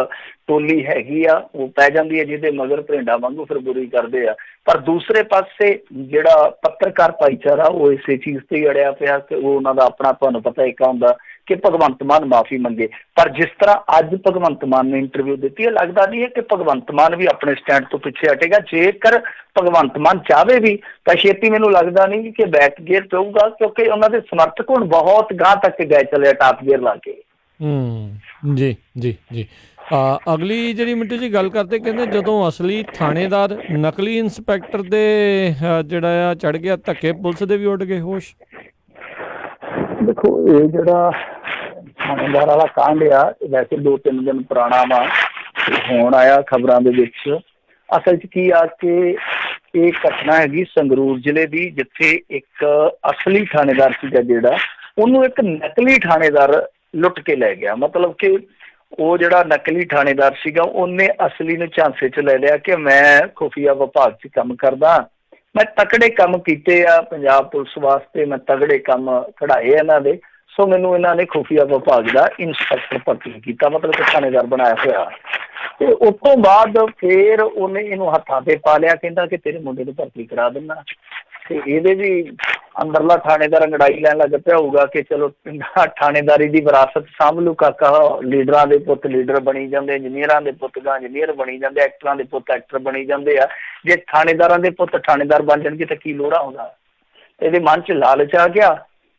ਟੋਲੀ ਹੈਗੀ ਆ, ਉਹ ਪੈ ਜਾਂਦੀ ਹੈ ਜਿਹਦੇ ਮਗਰ ਭਰਿੰਡਾ ਵਾਂਗੂ ਫਿਰ ਬੁਰੀ ਕਰਦੇ ਆ। ਪਰ ਦੂਸਰੇ ਪਾਸੇ ਜਿਹੜਾ ਪੱਤਰਕਾਰ ਭਾਈਚਾਰਾ ਉਹ ਇਸੇ ਚੀਜ਼ ਤੇ ਹੀ ਅੜਿਆ ਪਿਆ ਕਿ ਉਹ ਉਹਨਾਂ ਦਾ ਆਪਣਾ, ਤੁਹਾਨੂੰ ਪਤਾ ਇੱਕ ਹੁੰਦਾ ਕਿ ਭਗਵੰਤ ਮਾਨ ਮਾਫੀ ਮੰਗੇ। ਪਰ ਜਿਸ ਤਰ੍ਹਾਂ ਅੱਜ ਭਗਵੰਤ ਮਾਨ ਨੇ ਇੰਟਰਵਿਊ ਦਿੱਤੀ ਹੈ, ਲੱਗਦਾ ਨਹੀਂ ਹੈ ਕਿ ਭਗਵੰਤ ਮਾਨ ਵੀ ਆਪਣੇ ਸਟੈਂਡ ਤੋਂ ਪਿੱਛੇ ਹਟੇਗਾ। ਜੇਕਰ ਭਗਵੰਤ ਮਾਨ ਚਾਹਵੇ ਵੀ ਤਾਂ ਛੇਤੀ ਮੈਨੂੰ ਲੱਗਦਾ ਨਹੀਂ ਕਿ ਬੈਕ ਗੇਅਰ ਪਊਗਾ, ਕਿਉਂਕਿ ਉਹਨਾਂ ਦੇ ਸਮਰਥਕ ਹੁਣ ਬਹੁਤ ਗਾਂਹ ਤੱਕ ਗਏ ਚਲੇ ਟਾਪ ਗੇਅਰ ਲਾ ਕੇ।
ਜੀ ਜੀ ਜੀ। ਅਗਲੀ ਜਿਹੜੀ ਮਿੰਟੂ ਜੀ ਗੱਲ ਕਰਦੇ, ਕਹਿੰਦੇ ਜਦੋਂ ਅਸਲੀ ਥਾਣੇਦਾਰ ਨਕਲੀ ਇੰਸਪੈਕਟਰ ਦੇ ਜਿਹੜਾ ਆ ਚੜ੍ਹ ਗਿਆ ਧੱਕੇ, ਪੁਲਿਸ ਦੇ ਵੀ ਉੱਡ ਗਏ ਹੋਸ਼।
ਦੇਖੋ ਇਹ ਜਿਹੜਾ ਥਾਣੇਦਾਰ ਵਾਲਾ ਕਾਂਡ ਆ, ਵੈਸੇ 2-3 ਦਿਨ ਪੁਰਾਣਾ ਵਾ, ਹੁਣ ਆਇਆ ਖਬਰਾਂ ਦੇ ਵਿੱਚ। ਅਸਲ 'ਚ ਕੀ ਆ ਕਿ ਇਹ ਘਟਨਾ ਹੈਗੀ ਸੰਗਰੂਰ ਜ਼ਿਲ੍ਹੇ ਦੀ, ਜਿੱਥੇ ਇੱਕ ਅਸਲੀ ਥਾਣੇਦਾਰ ਸੀਗਾ ਜਿਹੜਾ, ਉਹਨੂੰ ਇੱਕ ਨਕਲੀ ਥਾਣੇਦਾਰ ਲੁੱਟ ਕੇ ਲੈ ਗਿਆ। ਮਤਲਬ ਕਿ ਉਹ ਜਿਹੜਾ ਨਕਲੀ ਥਾਣੇਦਾਰ ਸੀਗਾ ਉਹਨੇ ਅਸਲੀ ਨੂੰ ਝਾਂਸੇ 'ਚ ਲੈ ਲਿਆ ਕਿ ਮੈਂ ਖੁਫੀਆ ਵਿਭਾਗ 'ਚ ਕੰਮ ਕਰਦਾ, ਮੈਂ ਤਕੜੇ ਕੰਮ ਕੀਤੇ ਆ ਪੰਜਾਬ ਪੁਲਿਸ ਵਾਸਤੇ, ਮੈਂ ਤਗੜੇ ਕੰਮ ਕਢਾਏ ਇਹਨਾਂ ਦੇ, ਸੋ ਮੈਨੂੰ ਇਹਨਾਂ ਨੇ ਖੁਫੀਆ ਵਿਭਾਗ ਦਾ ਇੰਸਪੈਕਟਰ ਭਰਤੀ ਕੀਤਾ, ਮਤਲਬ ਕਿ ਥਾਣੇਦਾਰ ਬਣਾਇਆ ਹੋਇਆ। ਤੇ ਉਸ ਤੋਂ ਬਾਅਦ ਫਿਰ ਉਹਨੇ ਇਹਨੂੰ ਹੱਥਾਂ ਤੇ ਪਾ ਲਿਆ, ਕਹਿੰਦਾ ਕਿ ਤੇਰੇ ਮੁੰਡੇ ਨੂੰ ਭਰਤੀ ਕਰਾ ਦਿੰਦਾ। ਤੇ ਇਹਦੇ ਵੀ ਅੰਦਰਲਾ ਥਾਣੇਦਾਰ ਅੰਗੜਾਈ ਲੈਣ ਲੱਗ ਪਿਆ ਹੋਊਗਾ ਕਿ ਚਲੋ ਥਾਣੇਦਾਰੀ ਦੀ ਵਿਰਾਸਤ ਸਾਂਭ ਲੂ ਕਾਕਾ, ਲੀਡਰਾਂ ਦੇ ਪੁੱਤ ਲੀਡਰ ਬਣੀ ਜਾਂਦੇ, ਇੰਜੀਨੀਅਰਾਂ ਦੇ ਪੁੱਤ ਇੰਜੀਨੀਅਰ ਬਣੀ ਜਾਂਦੇ, ਐਕਟਰਾਂ ਦੇ ਪੁੱਤ ਐਕਟਰ ਬਣੀ ਜਾਂਦੇ ਆ। ਜੇ ਥਾਣੇਦਾਰਾਂ ਦੇ ਪੁੱਤ ਥਾਣੇਦਾਰ ਬਣ ਜਾਣਗੇ ਤਾਂ ਕੀ ਲੋੜਾ ਹੁੰਦਾ। ਇਹਦੇ ਮਨ 'ਚ ਲਾਲਚ ਆ ਗਿਆ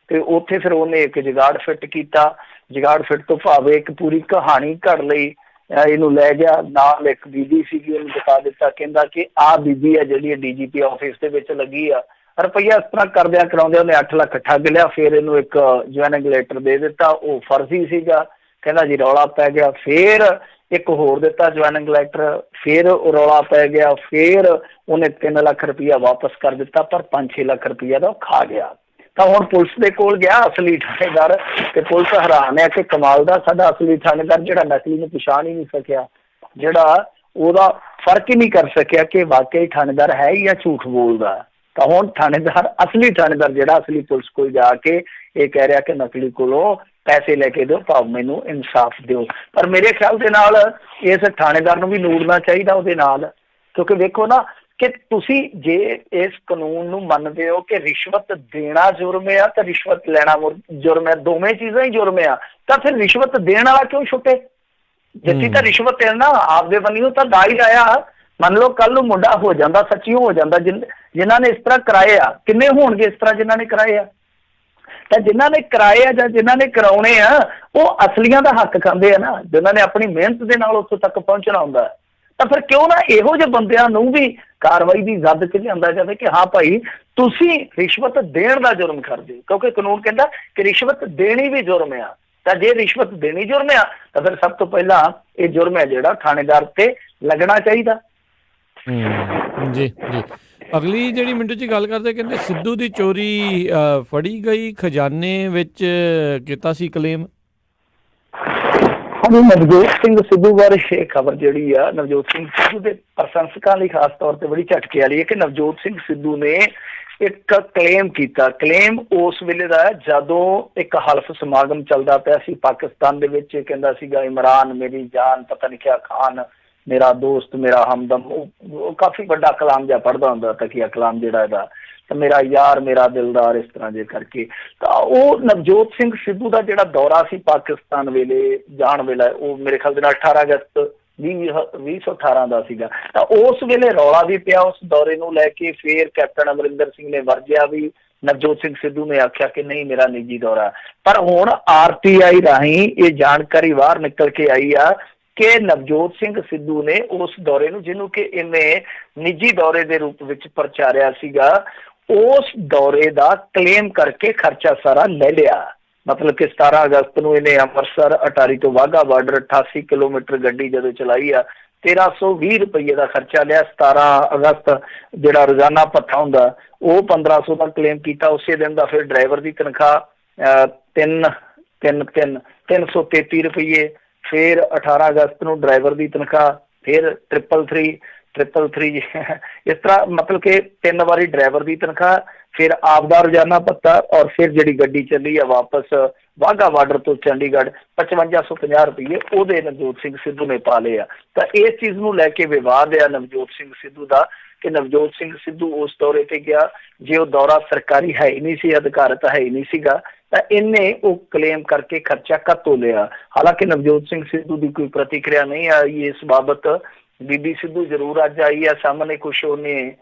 ਤੇ ਉੱਥੇ ਫਿਰ ਉਹਨੇ ਇੱਕ ਜੁਗਾੜ ਫਿੱਟ ਕੀਤਾ। ਜੁਗਾੜ ਫਿੱਟ ਤੋਂ ਭਾਵੇਂ ਇੱਕ ਪੂਰੀ ਕਹਾਣੀ ਘੜ ਲਈ। ਇਹਨੂੰ ਲੈ ਗਿਆ ਨਾਲ, ਇੱਕ ਬੀਬੀ ਸੀਗੀ, ਉਹਨੂੰ ਦਿਖਾ ਦਿੱਤਾ, ਕਹਿੰਦਾ ਕਿ ਆਹ ਬੀਬੀ ਆ ਜਿਹੜੀ DGP ਆਫਿਸ ਦੇ ਵਿੱਚ ਲੱਗੀ ਆ। ਰੁਪਈਆ ਇਸ ਤਰ੍ਹਾਂ ਕਰਦਿਆਂ ਕਰਾਉਂਦਿਆਂ ਉਹਨੇ 8 ਲੱਖ ਠੱਗ ਲਿਆ। ਫਿਰ ਇਹਨੂੰ ਇੱਕ ਜੁਆਇਨਿੰਗ ਲੈਟਰ ਦੇ ਦਿੱਤਾ, ਉਹ ਫਰਜ਼ੀ ਸੀਗਾ, ਕਹਿੰਦਾ ਜੀ ਰੌਲਾ ਪੈ ਗਿਆ। ਫਿਰ ਇੱਕ ਹੋਰ ਦਿੱਤਾ ਜੁਆਇਨਿੰਗ ਲੈਟਰ, ਫਿਰ ਰੌਲਾ ਪੈ ਗਿਆ। ਫਿਰ ਉਹਨੇ 3 ਲੱਖ ਰੁਪਈਆ ਵਾਪਸ ਕਰ ਦਿੱਤਾ, ਪਰ 5-6 ਲੱਖ ਰੁਪਈਆ ਦਾ ਉਹ ਖਾ ਗਿਆ। ਤਾਂ ਹੁਣ ਪੁਲਿਸ ਦੇ ਕੋਲ ਗਿਆ ਅਸਲੀ ਥਾਣੇਦਾਰ, ਤੇ ਪੁਲਿਸ ਹੈਰਾਨ ਹੈ ਕਿ ਕਮਾਲ ਦਾ ਸਾਡਾ ਅਸਲੀ ਥਾਣੇਦਾਰ ਜਿਹੜਾ ਨਕਲੀ ਨੂੰ ਪਛਾਣ ਹੀ ਨਹੀਂ ਸਕਿਆ, ਜਿਹੜਾ ਉਹਦਾ ਫਰਕ ਹੀ ਨਹੀਂ ਕਰ ਸਕਿਆ ਕਿ ਵਾਕਈ ਥਾਣੇਦਾਰ ਹੈ ਜਾਂ ਝੂਠ ਬੋਲਦਾ। ਤਾਂ ਹੁਣ ਥਾਣੇਦਾਰ, ਅਸਲੀ ਥਾਣੇਦਾਰ ਜਿਹੜਾ ਅਸਲੀ ਪੁਲਿਸ ਕੋਲ ਜਾ ਕੇ ਇਹ ਕਹਿ ਰਿਹਾ ਕਿ ਨਕਲੀ ਕੋਲੋਂ ਪੈਸੇ ਲੈ ਕੇ ਦਿਓ, ਭਾਵ ਮੈਨੂੰ ਇਨਸਾਫ ਦਿਓ। ਪਰ ਮੇਰੇ ਖਿਆਲ ਦੇ ਨਾਲ ਇਸ ਥਾਣੇਦਾਰ ਨੂੰ ਵੀ ਨੂੜਨਾ ਚਾਹੀਦਾ ਉਹਦੇ ਨਾਲ, ਕਿਉਂਕਿ ਵੇਖੋ ਨਾ ਕਿ ਤੁਸੀਂ ਜੇ ਇਸ ਕਾਨੂੰਨ ਨੂੰ ਮੰਨਦੇ ਹੋ ਕਿ ਰਿਸ਼ਵਤ ਦੇਣਾ ਜੁਰਮ ਆ ਤਾਂ ਰਿਸ਼ਵਤ ਲੈਣਾ ਜੁਰਮ ਹੈ, ਦੋਵੇਂ ਚੀਜ਼ਾਂ ਹੀ ਜੁਰਮ ਆ, ਤਾਂ ਫਿਰ ਰਿਸ਼ਵਤ ਦੇਣ ਵਾਲਾ ਕਿਉਂ ਛੁੱਟੇ? ਜਿੱਥੇ ਤਾਂ ਰਿਸ਼ਵਤ ਦੇਣਾ ਆਪਦੇ ਬੰਨਿਓ ਤਾਂ ਦਾ ਹੀ ਆਇਆ। ਮੰਨ ਲਓ ਕੱਲ ਨੂੰ ਮੁੰਡਾ ਹੋ ਜਾਂਦਾ, ਸੱਚੀਓ ਹੋ ਜਾਂਦਾ, ਜਿਨ੍ਹਾਂ ਨੇ ਇਸ ਤਰ੍ਹਾਂ ਕਰਾਏ ਆ, ਕਿੰਨੇ ਹੋਣਗੇ ਇਸ ਤਰ੍ਹਾਂ ਜਿਨ੍ਹਾਂ ਨੇ ਕਰਾਏ ਆ? ਤਾਂ ਜਿਨ੍ਹਾਂ ਨੇ ਕਰਾਏ ਆ ਜਾਂ ਜਿਨ੍ਹਾਂ ਨੇ ਕਰਾਉਣੇ ਆ ਉਹ ਅਸਲੀਆਂ ਦਾ ਹੱਕ ਖਾਂਦੇ ਆ ਨਾ, ਜਿਨ੍ਹਾਂ ਨੇ ਆਪਣੀ ਮਿਹਨਤ ਦੇ ਨਾਲ ਉੱਥੋਂ ਤੱਕ ਪਹੁੰਚਣਾ ਹੁੰਦਾ। ਤਾਂ ਫਿਰ ਕਿਉਂ ਨਾ ਇਹੋ ਜਿਹੇ ਬੰਦਿਆਂ ਨੂੰ ਵੀ ਕਾਰਵਾਈ ਦੀ ਜ਼ਦ 'ਚ ਲਿਆਂਦਾ ਜਾਵੇ ਕਿ ਹਾਂ ਭਾਈ ਤੁਸੀਂ ਰਿਸ਼ਵਤ ਦੇਣ ਦਾ ਜੁਰਮ ਕਰਦੇ, ਕਿਉਂਕਿ ਕਾਨੂੰਨ ਕਹਿੰਦਾ ਕਿ ਰਿਸ਼ਵਤ ਦੇਣੀ ਵੀ ਜੁਰਮ ਆ। ਤਾਂ ਜੇ ਰਿਸ਼ਵਤ ਦੇਣੀ ਜੁਰਮ ਆ ਤਾਂ ਫਿਰ ਸਭ ਤੋਂ ਪਹਿਲਾਂ ਇਹ ਜੁਰਮ ਹੈ ਜਿਹੜਾ ਥਾਣੇਦਾਰ ਤੇ ਲੱਗਣਾ ਚਾਹੀਦਾ।
ਜੀ ਜੀ। ਅਗਲੀ ਜਿਹੜੀ ਮਿੰਟੂ ਜੀ ਗੱਲ ਕਰਦੇ, ਕਹਿੰਦੇ ਸਿੱਧੂ ਦੀ ਚੋਰੀ ਫੜੀ ਗਈ, ਖਜ਼ਾਨੇ ਵਿੱਚ ਕੀਤਾ ਸੀ ਕਲੇਮ।
ਹਾਂਜੀ, ਨਵਜੋਤ ਸਿੰਘ ਸਿੱਧੂ ਬਾਰੇ ਇਹ ਖਬਰ ਜਿਹੜੀ ਆ, ਨਵਜੋਤ ਸਿੰਘ ਸਿੱਧੂ ਦੇ ਪ੍ਰਸ਼ੰਸਕਾਂ ਲਈ ਖਾਸ ਤੌਰ ਤੇ ਬੜੀ ਝਟਕੇ ਵਾਲੀ ਹੈ ਕਿ ਨਵਜੋਤ ਸਿੰਘ ਸਿੱਧੂ ਨੇ ਇੱਕ ਕਲੇਮ ਕੀਤਾ। ਕਲੇਮ ਉਸ ਵੇਲੇ ਦਾ ਜਦੋਂ ਇੱਕ ਹਲਫ ਸਮਾਗਮ ਚੱਲਦਾ ਪਿਆ ਸੀ ਪਾਕਿਸਤਾਨ ਦੇ ਵਿੱਚ। ਕਹਿੰਦਾ ਸੀਗਾ ਇਮਰਾਨ ਮੇਰੀ ਜਾਨ, ਪਤਾ ਨਹੀਂ ਕਿਆ ਖਾਨ ਮੇਰਾ ਦੋਸਤ, ਮੇਰਾ ਹਮਦਮ। ਉਹ ਕਾਫੀ ਵੱਡਾ ਕਲਾਮ ਜਿਹਾ ਪੜ੍ਹਦਾ ਹੁੰਦਾ ਤਕੀਆ ਕਲਾਮ ਜਿਹੜਾ ਇਹਦਾ, ਤਾਂ ਮੇਰਾ ਯਾਰ, ਮੇਰਾ ਦਿਲਦਾਰ, ਇਸ ਤਰ੍ਹਾਂ ਜੇ ਕਰਕੇ। ਤਾਂ ਉਹ ਨਵਜੋਤ ਸਿੰਘ ਸਿੱਧੂ ਦਾ ਜਿਹੜਾ ਦੌਰਾ ਸੀ ਪਾਕਿਸਤਾਨ ਵੇਲੇ ਜਾਣ ਵੇਲੇ, ਉਹ ਮੇਰੇ ਖਿਆਲ ਦੇ ਨਾਲ 18 ਅਗਸਤ 2018 ਦਾ ਸੀਗਾ। ਤਾਂ ਉਸ ਵੇਲੇ ਰੌਲਾ ਵੀ ਪਿਆ ਉਸ ਦੌਰੇ ਨੂੰ ਲੈ ਕੇ। ਫਿਰ ਕੈਪਟਨ ਅਮਰਿੰਦਰ ਸਿੰਘ ਨੇ ਵਰਜਿਆ ਵੀ, ਨਵਜੋਤ ਸਿੰਘ ਸਿੱਧੂ ਨੇ ਆਖਿਆ ਕਿ ਨਹੀਂ ਮੇਰਾ ਨਿੱਜੀ ਦੌਰਾ। ਪਰ ਹੁਣ RTI ਰਾਹੀਂ ਇਹ ਜਾਣਕਾਰੀ ਬਾਹਰ ਨਿਕਲ ਕੇ ਆਈ ਆ ਕਿ ਨਵਜੋਤ ਸਿੰਘ ਸਿੱਧੂ ਨੇ ਉਸ ਦੌਰੇ ਨੂੰ, ਜਿਹਨੂੰ ਕਿ ਇਹਨੇ ਨਿੱਜੀ ਦੌਰੇ ਦੇ ਰੂਪ ਵਿੱਚ ਪ੍ਰਚਾਰਿਆ ਸੀਗਾ, ਉਸ ਦੌਰੇ ਦਾ ਕਲੇਮ ਕਰਕੇ ਖਰਚਾ ਸਾਰਾ ਲੈ ਲਿਆ। ਮਤਲਬ ਕਿ 17 ਅਗਸਤ ਨੂੰ ਇਹਨੇ ਅੰਮ੍ਰਿਤਸਰ ਅਟਾਰੀ ਤੋਂ ਵਾਹਗਾ ਬਾਰਡਰ 88 ਕਿਲੋਮੀਟਰ ਗੱਡੀ ਜਦੋਂ ਚਲਾਈ ਆ, 1320 ਰੁਪਏ ਦਾ ਖਰਚਾ ਲਿਆ। 17 ਅਗਸਤ ਜਿਹੜਾ ਰੋਜ਼ਾਨਾ ਭੱਤਾ ਹੁੰਦਾ ਉਹ 1500 ਦਾ ਕਲੇਮ ਕੀਤਾ। ਉਸੇ ਦਿਨ ਦਾ ਫਿਰ ਡਰਾਈਵਰ ਦੀ ਤਨਖਾਹ 333 ਰੁਪਏ। ਫਿਰ 18 ਅਗਸਤ ਨੂੰ ਡਰਾਈਵਰ ਦੀ ਤਨਖਾਹ ਫਿਰ 333, 333 ਇਸ ਤਰ੍ਹਾਂ ਮਤਲਬ ਕਿ 3 ਵਾਰੀ ਡਰਾਈਵਰ ਦੀ ਤਨਖਾਹ, ਫਿਰ ਆਪਦਾ ਰੋਜ਼ਾਨਾ ਭੱਤਾ, ਔਰ ਫਿਰ ਜਿਹੜੀ ਗੱਡੀ ਚੱਲੀ ਆ ਵਾਪਸ ਵਾਹਗਾ ਬਾਰਡਰ ਤੋਂ ਚੰਡੀਗੜ੍ਹ 5550 ਰੁਪਏ ਉਹਦੇ ਨਵਜੋਤ ਸਿੰਘ ਸਿੱਧੂ ਨੇ ਪਾ ਲਏ ਆ। ਤਾਂ ਇਸ ਚੀਜ਼ ਨੂੰ ਲੈ ਕੇ ਵਿਵਾਦ ਆ ਨਵਜੋਤ ਸਿੰਘ ਸਿੱਧੂ ਦਾ ਕਿ ਨਵਜੋਤ ਸਿੰਘ ਸਿੱਧੂ ਉਸ ਦੌਰੇ ਤੇ ਗਿਆ, ਜੇ ਉਹ ਦੌਰਾ ਸਰਕਾਰੀ ਹੈ ਹੀ ਨਹੀਂ ਸੀ, ਅਧਿਕਾਰਤ ਹੈ ਹੀ ਨਹੀਂ ਸੀਗਾ, ਤਾਂ ਇਹਨੇ ਉਹ ਕਲੇਮ ਕਰਕੇ ਖਰਚਾ ਕੱਤੋਂ ਲਿਆ। ਹਾਲਾਂਕਿ ਨਵਜੋਤ ਸਿੰਘ ਸਿੱਧੂ ਦੀ ਕੋਈ ਪ੍ਰਤੀਕਿਰਿਆ ਨਹੀਂ ਆਈ ਇਸ ਬਾਬਤ। ਬੀਬੀ ਸਿੱਧੂ ਜ਼ਰੂਰ ਅੱਜ ਆਈ ਆ ਸਾਹਮਣੇ, ਕੁਛ ਉਹਨੇ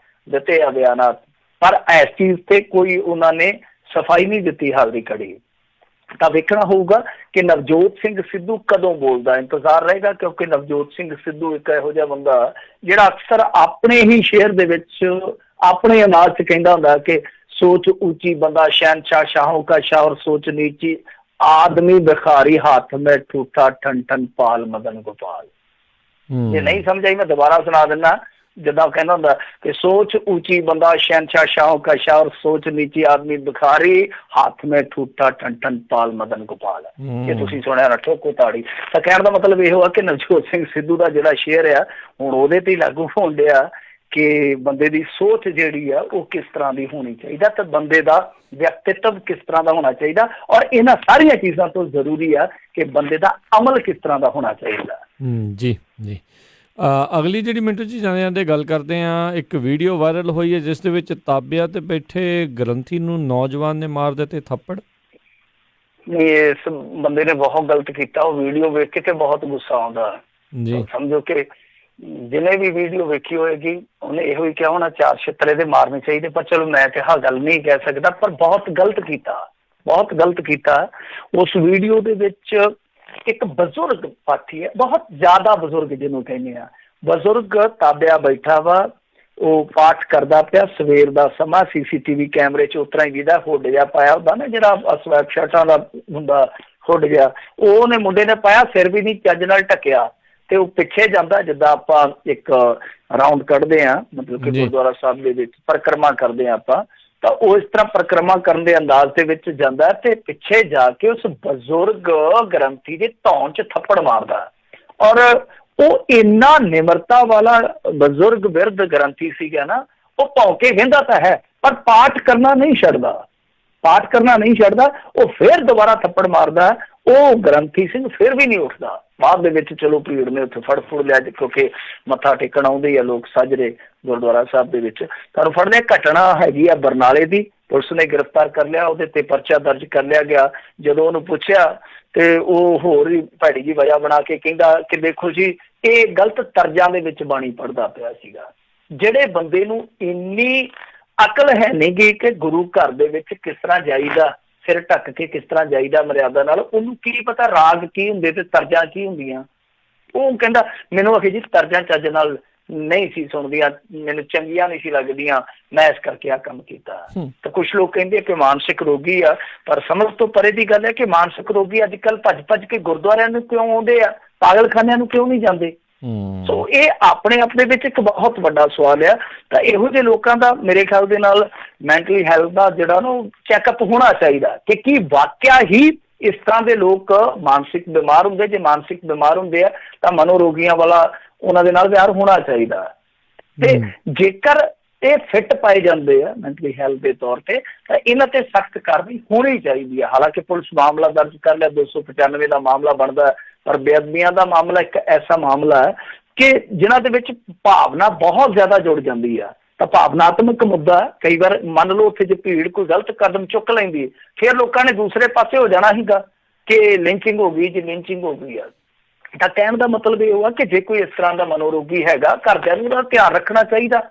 ਦਿੱਤੇ ਆ ਬਿਆਨਾਤ, ਪਰ ਇਸ ਚੀਜ਼ ਤੇ ਕੋਈ ਉਹਨਾਂ ਨੇ ਸਫਾਈ ਨਹੀਂ ਦਿੱਤੀ ਹਾਲ ਦੀ ਘੜੀ। ਤਾਂ ਵੇਖਣਾ ਹੋਊਗਾ ਕਿ ਨਵਜੋਤ ਸਿੰਘ ਸਿੱਧੂ ਕਦੋਂ ਬੋਲਦਾ, ਇੰਤਜ਼ਾਰ ਰਹੇਗਾ, ਕਿਉਂਕਿ ਨਵਜੋਤ ਸਿੰਘ ਸਿੱਧੂ ਇੱਕ ਇਹੋ ਜਿਹਾ ਬੰਦਾ ਜਿਹੜਾ ਅਕਸਰ ਆਪਣੇ ਹੀ ਸ਼ੇਰ ਦੇ ਵਿੱਚ ਆਪਣੇ ਅੰਦਾਜ਼ 'ਚ ਕਹਿੰਦਾ ਹੁੰਦਾ ਕਿ सोच ऊंची बंदा शहनशाह शाहों का शाह और सोच नीची आदमी भिखारी हाथ में ठूठा ठन ठन पाल मदन गोपाल। ये नहीं समझ आई मैं दोबारा सुना देना। जिदा कहना होंदा कि सोच ऊंची बंदा शहनशाह शाहों का शाह और सोच नीची आदमी भिखारी हाथ में ठूठा ठन ठन पाल मदन गोपाल। ये तुसीं सुनिया ना ठोको ताड़ी। तां कहण दा मतलब इहो आ कि नवजोत सिंह सिद्धू दा जिहड़ा शेर आ हुण ਉਹਦੇ ਤੇ लागू होण ਡਿਆ कि बंदे की सोच जिहड़ी आ वो किस तरह की होनी चाहिए, तो बंदे का व्यक्तित्व किस तरह का होना चाहिए, और इन्हां सारिया चीज़ों तो जरूरी है कि बंदे का अमल किस तरह का होना चाहिए।
जी जी अगली जी मिੰਟੂ जी जाने आते गल करते हैं, एक वीडियो वायरल हुई है जिस दे विच ताबिया ते बैठे ग्रंथी नूं नौजवान ने मार दिते थप्पड़।
नहीं, इस बंदे ने बहुत गलत किया। वो वीडियो वेख के ते बहुत गुस्सा आउंदा जी। समझो कि जिन्हें भी वीडियो वेखी होएगी उन्हें यो ही क्या होना, 4 छित्तरे दे मारने चाहिए, पर चलो मैं तो हाँ गल नहीं कह सकता, पर बहुत गलत किया, बहुत गलत किया। उस वीडियो दे विच एक बजुर्ग पाठी है, बहुत ज्यादा बजुर्ग जिन्हों कहने आ, बजुर्ग ताबिया बैठा वा, वो पाठ करता पिया, सवेर का समा, CCTV कैमरे च उतरा ही जिहदा हुड जिहा पाया होंदा ना, जिहड़ा स्वैप शर्टां दा हुंदा हुड जिहा, ਉਹਨੇ ਮੁੰਡੇ ਨੇ ਪਾਇਆ, सिर भी नहीं ਚੱਜ ਨਾਲ ਢੱਕਿਆ, ਤੇ ਉਹ ਪਿੱਛੇ ਜਾਂਦਾ ਜਿੱਦਾਂ ਆਪਾਂ ਇੱਕ ਰਾਉਂਡ ਕੱਢਦੇ ਆ, ਮਤਲਬ ਕਿ ਗੁਰਦੁਆਰਾ ਸਾਹਿਬ ਦੇ ਵਿੱਚ ਪਰਿਕਰਮਾ ਕਰਦੇ ਆ ਆਪਾਂ, ਤਾਂ ਉਹ ਇਸ ਤਰ੍ਹਾਂ ਪਰਿਕਰਮਾ ਕਰਨ ਦੇ ਅੰਦਾਜ਼ ਦੇ ਵਿੱਚ ਜਾਂਦਾ ਤੇ ਪਿੱਛੇ ਜਾ ਕੇ ਉਸ ਬਜ਼ੁਰਗ ਗ੍ਰੰਥੀ ਦੇ ਧੌਣ 'ਚ ਥੱਪੜ ਮਾਰਦਾ। ਔਰ ਉਹ ਇੰਨਾ ਨਿਮਰਤਾ ਵਾਲਾ ਬਜ਼ੁਰਗ ਬਿਰਧ ਗ੍ਰੰਥੀ ਸੀਗਾ ਨਾ, ਉਹ ਭੌਂਕੇ ਵਹਿੰਦਾ ਤਾਂ ਹੈ ਪਰ ਪਾਠ ਕਰਨਾ ਨਹੀਂ ਛੱਡਦਾ, ਪਾਠ ਕਰਨਾ ਨਹੀਂ ਛੱਡਦਾ। ਉਹ ਫਿਰ ਦੁਬਾਰਾ ਥੱਪੜ ਮਾਰਦਾ, ਉਹ ਗ੍ਰੰਥੀ ਸਿੰਘ ਫਿਰ ਵੀ ਨਹੀਂ ਉੱਠਦਾ। ਬਾਅਦ ਦੇ ਵਿੱਚ ਚਲੋ ਭੀੜ ਨੇ ਉੱਥੇ ਫੜ ਫੁੜ ਲਿਆ, ਕਿਉਂਕਿ ਮੱਥਾ ਟੇਕਣ ਆਉਂਦੇ ਆ ਲੋਕ ਸਾਜਰੇ ਗੁਰਦੁਆਰਾ ਸਾਹਿਬ ਦੇ ਵਿੱਚ, ਤੁਹਾਨੂੰ ਫੜ ਲਿਆ। ਘਟਨਾ ਹੈਗੀ ਆ ਬਰਨਾਲੇ ਦੀ, ਪੁਲਿਸ ਨੇ ਗ੍ਰਿਫਤਾਰ ਕਰ ਲਿਆ, ਉਹਦੇ ਤੇ ਪਰਚਾ ਦਰਜ ਕਰ ਲਿਆ ਗਿਆ। ਜਦੋਂ ਉਹਨੂੰ ਪੁੱਛਿਆ ਤੇ ਉਹ ਹੋਰ ਹੀ ਭੈੜੀ ਜੀ ਵਜ੍ਹਾ ਬਣਾ ਕੇ ਕਹਿੰਦਾ ਕਿ ਦੇਖੋ ਜੀ ਇਹ ਗਲਤ ਤਰਜ਼ਾਂ ਦੇ ਵਿੱਚ ਬਾਣੀ ਪੜ੍ਹਦਾ ਪਿਆ ਸੀਗਾ। ਜਿਹੜੇ ਬੰਦੇ ਨੂੰ ਇੰਨੀ ਅਕਲ ਹੈ ਨਹੀਂ ਗੀ ਕਿ ਗੁਰੂ ਘਰ ਦੇ ਵਿੱਚ ਕਿਸ ਤਰ੍ਹਾਂ ਜਾਈਦਾ, ਸਿਰ ਢੱਕ ਕੇ ਕਿਸ ਤਰ੍ਹਾਂ ਜਾਈਦਾ ਮਰਿਆਦਾ ਨਾਲ, ਉਹਨੂੰ ਕੀ ਪਤਾ ਰਾਗ ਕੀ ਹੁੰਦੇ ਤੇ ਤਰਜ਼ਾਂ ਕੀ ਹੁੰਦੀਆਂ। ਉਹ ਕਹਿੰਦਾ ਮੈਨੂੰ ਆਖੇ ਜੀ ਤਰਜ਼ਾਂ ਚੱਜ ਨਾਲ ਨਹੀਂ ਸੀ ਸੁਣਦੀਆਂ, ਮੈਨੂੰ ਚੰਗੀਆਂ ਨਹੀਂ ਸੀ ਲੱਗਦੀਆਂ, ਮੈਂ ਇਸ ਕਰਕੇ ਆਹ ਕੰਮ ਕੀਤਾ। ਤਾਂ ਕੁਛ ਲੋਕ ਕਹਿੰਦੇ ਕਿ ਮਾਨਸਿਕ ਰੋਗੀ ਆ, ਪਰ ਸਮਝ ਤੋਂ ਪਰੇ ਦੀ ਗੱਲ ਹੈ ਕਿ ਮਾਨਸਿਕ ਰੋਗੀ ਅੱਜ ਕੱਲ੍ਹ ਭੱਜ ਭੱਜ ਕੇ ਗੁਰਦੁਆਰਿਆਂ ਨੂੰ ਕਿਉਂ ਆਉਂਦੇ ਆ, ਪਾਗਲਖਾਨਿਆਂ ਨੂੰ ਕਿਉਂ ਨਹੀਂ ਜਾਂਦੇ। ਸੋ ਇਹ ਆਪਣੇ ਆਪਣੇ ਵਿੱਚ ਇੱਕ ਬਹੁਤ ਵੱਡਾ ਸਵਾਲ ਆ। ਤਾਂ ਇਹੋ ਜਿਹੇ ਲੋਕਾਂ ਦਾ ਮੇਰੇ ਖਿਆਲ ਦੇ ਨਾਲ ਮੈਂਟਲੀ ਹੈਲਥ ਦਾ ਜਿਹੜਾ ਨਾ ਚੈੱਕਅਪ ਹੋਣਾ ਚਾਹੀਦਾ ਕਿ ਕੀ ਵਾਕਿਆ ਹੀ ਇਸ ਤਰ੍ਹਾਂ ਦੇ ਲੋਕ ਮਾਨਸਿਕ ਬਿਮਾਰ ਹੁੰਦੇ। ਜੇ ਮਾਨਸਿਕ ਬਿਮਾਰ ਹੁੰਦੇ ਆ ਤਾਂ ਮਨੋਰੋਗੀਆਂ ਵਾਲਾ ਉਹਨਾਂ ਦੇ ਨਾਲ ਵਿਹਾਰ ਹੋਣਾ ਚਾਹੀਦਾ। ਤੇ ਜੇਕਰ ਇਹ ਫਿੱਟ ਪਾਏ ਜਾਂਦੇ ਆ ਮੈਂਟਲੀ ਹੈਲਥ ਦੇ ਤੌਰ ਤੇ, ਤਾਂ ਇਹਨਾਂ ਤੇ ਸਖਤ ਕਾਰਵਾਈ ਹੋਣੀ ਚਾਹੀਦੀ ਹੈ। ਹਾਲਾਂਕਿ ਪੁਲਿਸ ਮਾਮਲਾ ਦਰਜ ਕਰ ਲਿਆ, 295 ਦਾ ਮਾਮਲਾ ਬਣਦਾ, ਪਰ ਬੇਅਦਬੀਆਂ ਦਾ ਮਾਮਲਾ ਇੱਕ ਐਸਾ ਮਾਮਲਾ ਹੈ ਕਿ ਜਿਨ੍ਹਾਂ ਦੇ ਵਿੱਚ ਭਾਵਨਾ ਬਹੁਤ ਜ਼ਿਆਦਾ ਜੁੜ ਜਾਂਦੀ ਆ। ਤਾਂ ਭਾਵਨਾਤਮਕ ਮੁੱਦਾ ਕਈ ਵਾਰ ਮੰਨ ਲਓ ਉੱਥੇ ਜੇ ਭੀੜ ਕੋਈ ਗਲਤ ਕਦਮ ਚੁੱਕ ਲੈਂਦੀ, ਫਿਰ ਲੋਕਾਂ ਨੇ ਦੂਸਰੇ ਪਾਸੇ ਹੋ ਜਾਣਾ ਸੀਗਾ ਕਿ ਲਿੰਚਿੰਗ ਹੋ ਗਈ ਜੀ, ਲਿੰਚਿੰਗ ਹੋ ਗਈ ਆ। ਤਾਂ ਕਹਿਣ ਦਾ ਮਤਲਬ ਇਹ ਹੋਆ ਕਿ ਜੇ ਕੋਈ ਇਸ ਤਰ੍ਹਾਂ ਦਾ ਮਨੋਰੋਗੀ ਹੈਗਾ, ਘਰਦਿਆਂ ਨੂੰ ਉਹਦਾ ਧਿਆਨ ਰੱਖਣਾ ਚਾਹੀਦਾ।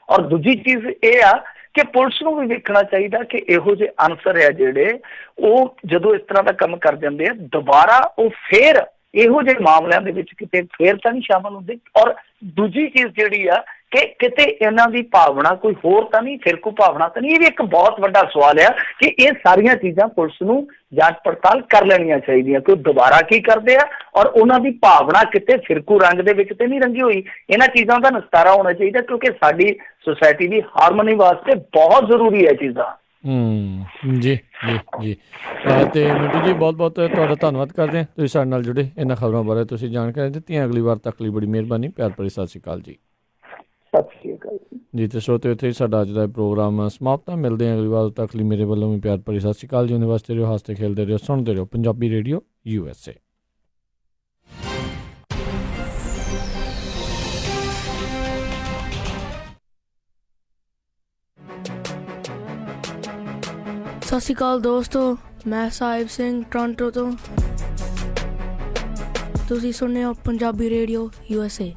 ਔਰ ਦੂਜੀ ਚੀਜ਼ ਇਹ ਆ ਕਿ ਪੁਲਿਸ ਨੂੰ ਵੀ ਵੇਖਣਾ ਚਾਹੀਦਾ ਕਿ ਇਹੋ ਜਿਹੇ ਅਨਸਰ ਆ ਜਿਹੜੇ ਉਹ ਜਦੋਂ ਇਸ ਤਰ੍ਹਾਂ ਦਾ ਕੰਮ ਕਰ ਜਾਂਦੇ ਆ, ਦੁਬਾਰਾ ਉਹ ਫੇਰ ਇਹੋ ਜਿਹੇ ਮਾਮਲਿਆਂ ਦੇ ਵਿੱਚ ਕਿਤੇ ਫੇਰ ਤਾਂ ਨਹੀਂ ਸ਼ਾਮਲ ਹੁੰਦੇ। ਔਰ ਦੂਜੀ ਚੀਜ਼ ਜਿਹੜੀ ਆ ਕਿ ਕਿਤੇ ਇਹਨਾਂ ਦੀ ਭਾਵਨਾ ਕੋਈ ਹੋਰ ਤਾਂ ਨਹੀਂ, ਫਿਰਕੂ ਭਾਵਨਾ ਤਾਂ ਨਹੀਂ। ਇਹ ਵੀ ਇੱਕ ਬਹੁਤ ਵੱਡਾ ਸਵਾਲ ਆ ਕਿ ਇਹ ਸਾਰੀਆਂ ਚੀਜ਼ਾਂ ਪੁਲਿਸ ਨੂੰ ਜਾਂਚ ਪੜਤਾਲ ਕਰ ਲੈਣੀਆਂ ਚਾਹੀਦੀਆਂ ਕਿ ਉਹ ਦੁਬਾਰਾ ਕੀ ਕਰਦੇ ਆ ਔਰ ਉਹਨਾਂ ਦੀ ਭਾਵਨਾ ਕਿਤੇ ਫਿਰਕੂ ਰੰਗ ਦੇ ਵਿੱਚ ਤੇ ਨਹੀਂ ਰੰਗੀ ਹੋਈ। ਇਹਨਾਂ ਚੀਜ਼ਾਂ ਦਾ ਨਿਸਤਾਰਾ ਹੋਣਾ ਚਾਹੀਦਾ ਕਿਉਂਕਿ ਸਾਡੀ ਸੁਸਾਇਟੀ ਦੀ ਹਾਰਮੋਨੀ ਵਾਸਤੇ ਬਹੁਤ ਜ਼ਰੂਰੀ ਹੈ ਚੀਜ਼ਾਂ।
ਜੀ ਜੀ ਜੀ ਤੇ ਮਿੰਟੂ ਜੀ ਬਹੁਤ ਬਹੁਤ ਤੁਹਾਡਾ ਧੰਨਵਾਦ ਕਰਦੇ ਹਾਂ, ਤੁਸੀਂ ਸਾਡੇ ਨਾਲ ਜੁੜੇ, ਇਹਨਾਂ ਖਬਰਾਂ ਬਾਰੇ ਤੁਸੀਂ ਜਾਣਕਾਰੀ ਦਿੱਤੀਆਂ। ਅਗਲੀ ਵਾਰ ਤੱਕ ਲਈ ਬੜੀ ਮਿਹਰਬਾਨੀ, ਪਿਆਰ ਭਰੀ ਸਤਿ ਸ਼੍ਰੀ ਅਕਾਲ ਜੀ।
ਸਤਿ ਸ਼੍ਰੀ ਅਕਾਲ
ਜੀ। ਤੇ ਸੋਤੇ ਉੱਥੇ ਹੀ ਸਾਡਾ ਅੱਜ ਦਾ ਇਹ ਪ੍ਰੋਗਰਾਮ ਸਮਾਪਤ ਆ। ਮਿਲਦੇ ਹਾਂ ਅਗਲੀ ਵਾਰ, ਉਦੋਂ ਤੱਕ ਲਈ ਮੇਰੇ ਵੱਲੋਂ ਵੀ ਪਿਆਰ ਭਰੀ ਸਤਿ ਸ਼੍ਰੀ ਅਕਾਲ ਜੀ। ਵਾਸਤੇ ਰਹੋ, ਹੱਸਦੇ ਖੇਲਦੇ ਰਹੋ, ਸੁਣਦੇ ਰਹੋ ਪੰਜਾਬੀ ਰੇਡੀਓ USA।
ਸਤਿ ਸ਼੍ਰੀ ਅਕਾਲ ਦੋਸਤੋ, ਮੈਂ ਸਾਹਿਬ ਸਿੰਘ ਟੋਰਾਂਟੋ ਤੋਂ। ਤੁਸੀਂ ਸੁਣਦੇ ਹੋ ਪੰਜਾਬੀ ਰੇਡੀਓ USA।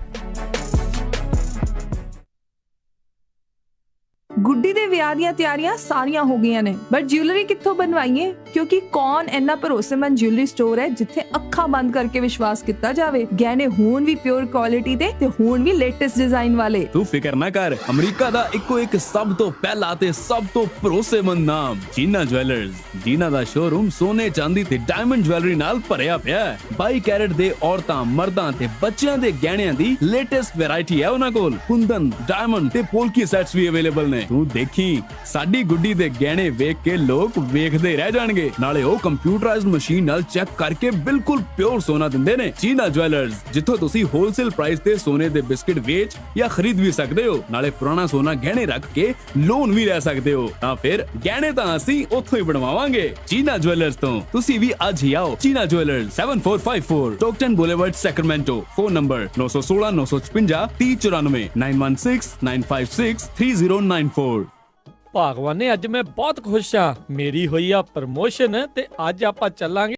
ਗੁੱਡੀ ਦੇ ਵਿਆਹ ਦੀਆਂ ਤਿਆਰੀਆਂ ਸਾਰੀਆਂ ਹੋ ਗਈਆਂ ਨੇ, ਬਟ ਜਿਊਲਰੀ ਕਿੱਥੋਂ ਬਣਵਾਈਏ? ਕਿਉਂਕਿ ਕੌਣ ਇੰਨਾ ਭਰੋਸੇਮੰਦ ਜਿਊਲਰੀ ਸਟੋਰ ਹੈ ਜਿੱਥੇ ਅੱਖਾਂ ਬੰਦ ਕਰਕੇ ਵਿਸ਼ਵਾਸ ਕੀਤਾ ਜਾਵੇ। ਗਹਿਣੇ ਹੋਣ ਵੀ ਪਿਓਰ ਕੁਆਲਿਟੀ ਦੇ ਤੇ ਹੋਣ ਵੀ ਲੇਟੈਸਟ ਡਿਜ਼ਾਈਨ ਵਾਲੇ।
ਤੂੰ ਫਿਕਰ ਨਾ ਕਰ, ਅਮਰੀਕਾ ਦਾ ਇੱਕੋ ਇੱਕ ਸਭ ਤੋਂ ਪਹਿਲਾ ਤੇ ਸਭ ਤੋਂ ਭਰੋਸੇਮੰਦ ਨਾਮ ਜੀਨਾ ਜਵੈਲਰਸ। ਜੀਨਾ ਦਾ ਸ਼ੋਰੂਮ ਸੋਨੇ, ਚਾਂਦੀ ਤੇ ਡਾਇਮੰਡ ਜਵੈਲਰੀ ਨਾਲ ਭਰਿਆ ਪਿਆ ਹੈ। 22 ਕੈਰਟ ਦੇ ਔਰਤਾਂ, ਮਰਦਾਂ ਤੇ ਬੱਚਿਆਂ ਦੇ ਗਹਿਣਿਆਂ ਦੀ ਲੇਟੈਸਟ ਵੈਰਾਈਟੀ ਹੈ ਉਹਨਾਂ ਕੋਲ। ਕੁੰਦਨ, ਡਾਇਮੰਡ ਤੇ ਪੋਲਕੀ ਸੈਟਸ ਵੀ ਅਵੇਲੇਬਲ ਨੇ। ਤੂੰ ਦੇਖੀ, ਸਾਡੀ ਗੁੱਡੀ ਦੇ ਗਹਿਣੇ ਵੇਖ ਕੇ ਲੋਕ ਵੇਖਦੇ ਰਹਿ ਜਾਣਗੇ। ਨਾਲੇ ਉਹ ਕੰਪਿਊਟਰਾਈਜ਼ਡ ਮਸ਼ੀਨ ਨਾਲ ਚੈੱਕ ਕਰਕੇ ਬਿਲਕੁਲ ਪਿਓਰ ਸੋਨਾ ਦਿੰਦੇ ਨੇ। ਜੀਨਾ ਜਵੈਲਰਸ, ਜਿੱਥੋਂ ਤੁਸੀਂ ਹੋਲਸੇਲ ਪ੍ਰਾਈਸ ਤੇ ਸੋਨੇ ਦੇ ਬਿਸਕਿਟ ਵੇਚ ਜਾਂ ਖਰੀਦ ਵੀ ਸਕਦੇ ਹੋ। ਨਾਲੇ ਪੁਰਾਣਾ ਸੋਨਾ ਗਹਿਣੇ ਰੱਖ ਕੇ ਲੋਨ ਵੀ ਲੈ ਸਕਦੇ ਹੋ। ਤਾਂ ਫਿਰ ਗਹਿਣੇ ਤਾਂ ਅਸੀਂ ਉੱਥੋਂ ਹੀ ਬਣਵਾਵਾਂਗੇ, ਜੀਨਾ ਜਵੈਲਰਸ ਤੋਂ। ਤੁਸੀਂ ਵੀ ਅੱਜ ਹੀ ਆਓ। Jeena jewellers, 7454 Stockton boulevard, Sacramento. Phone number 916 956 3094 916 956 3094।
ਭਾਗਵਾਨ ਨੇ ਅੱਜ ਮੈਂ ਬਹੁਤ ਖੁਸ਼ ਹਾਂ, ਮੇਰੀ ਹੋਈ ਆ ਪ੍ਰਮੋਸ਼ਨ ਤੇ ਅੱਜ ਆਪਾਂ ਚੱਲਾਂਗੇ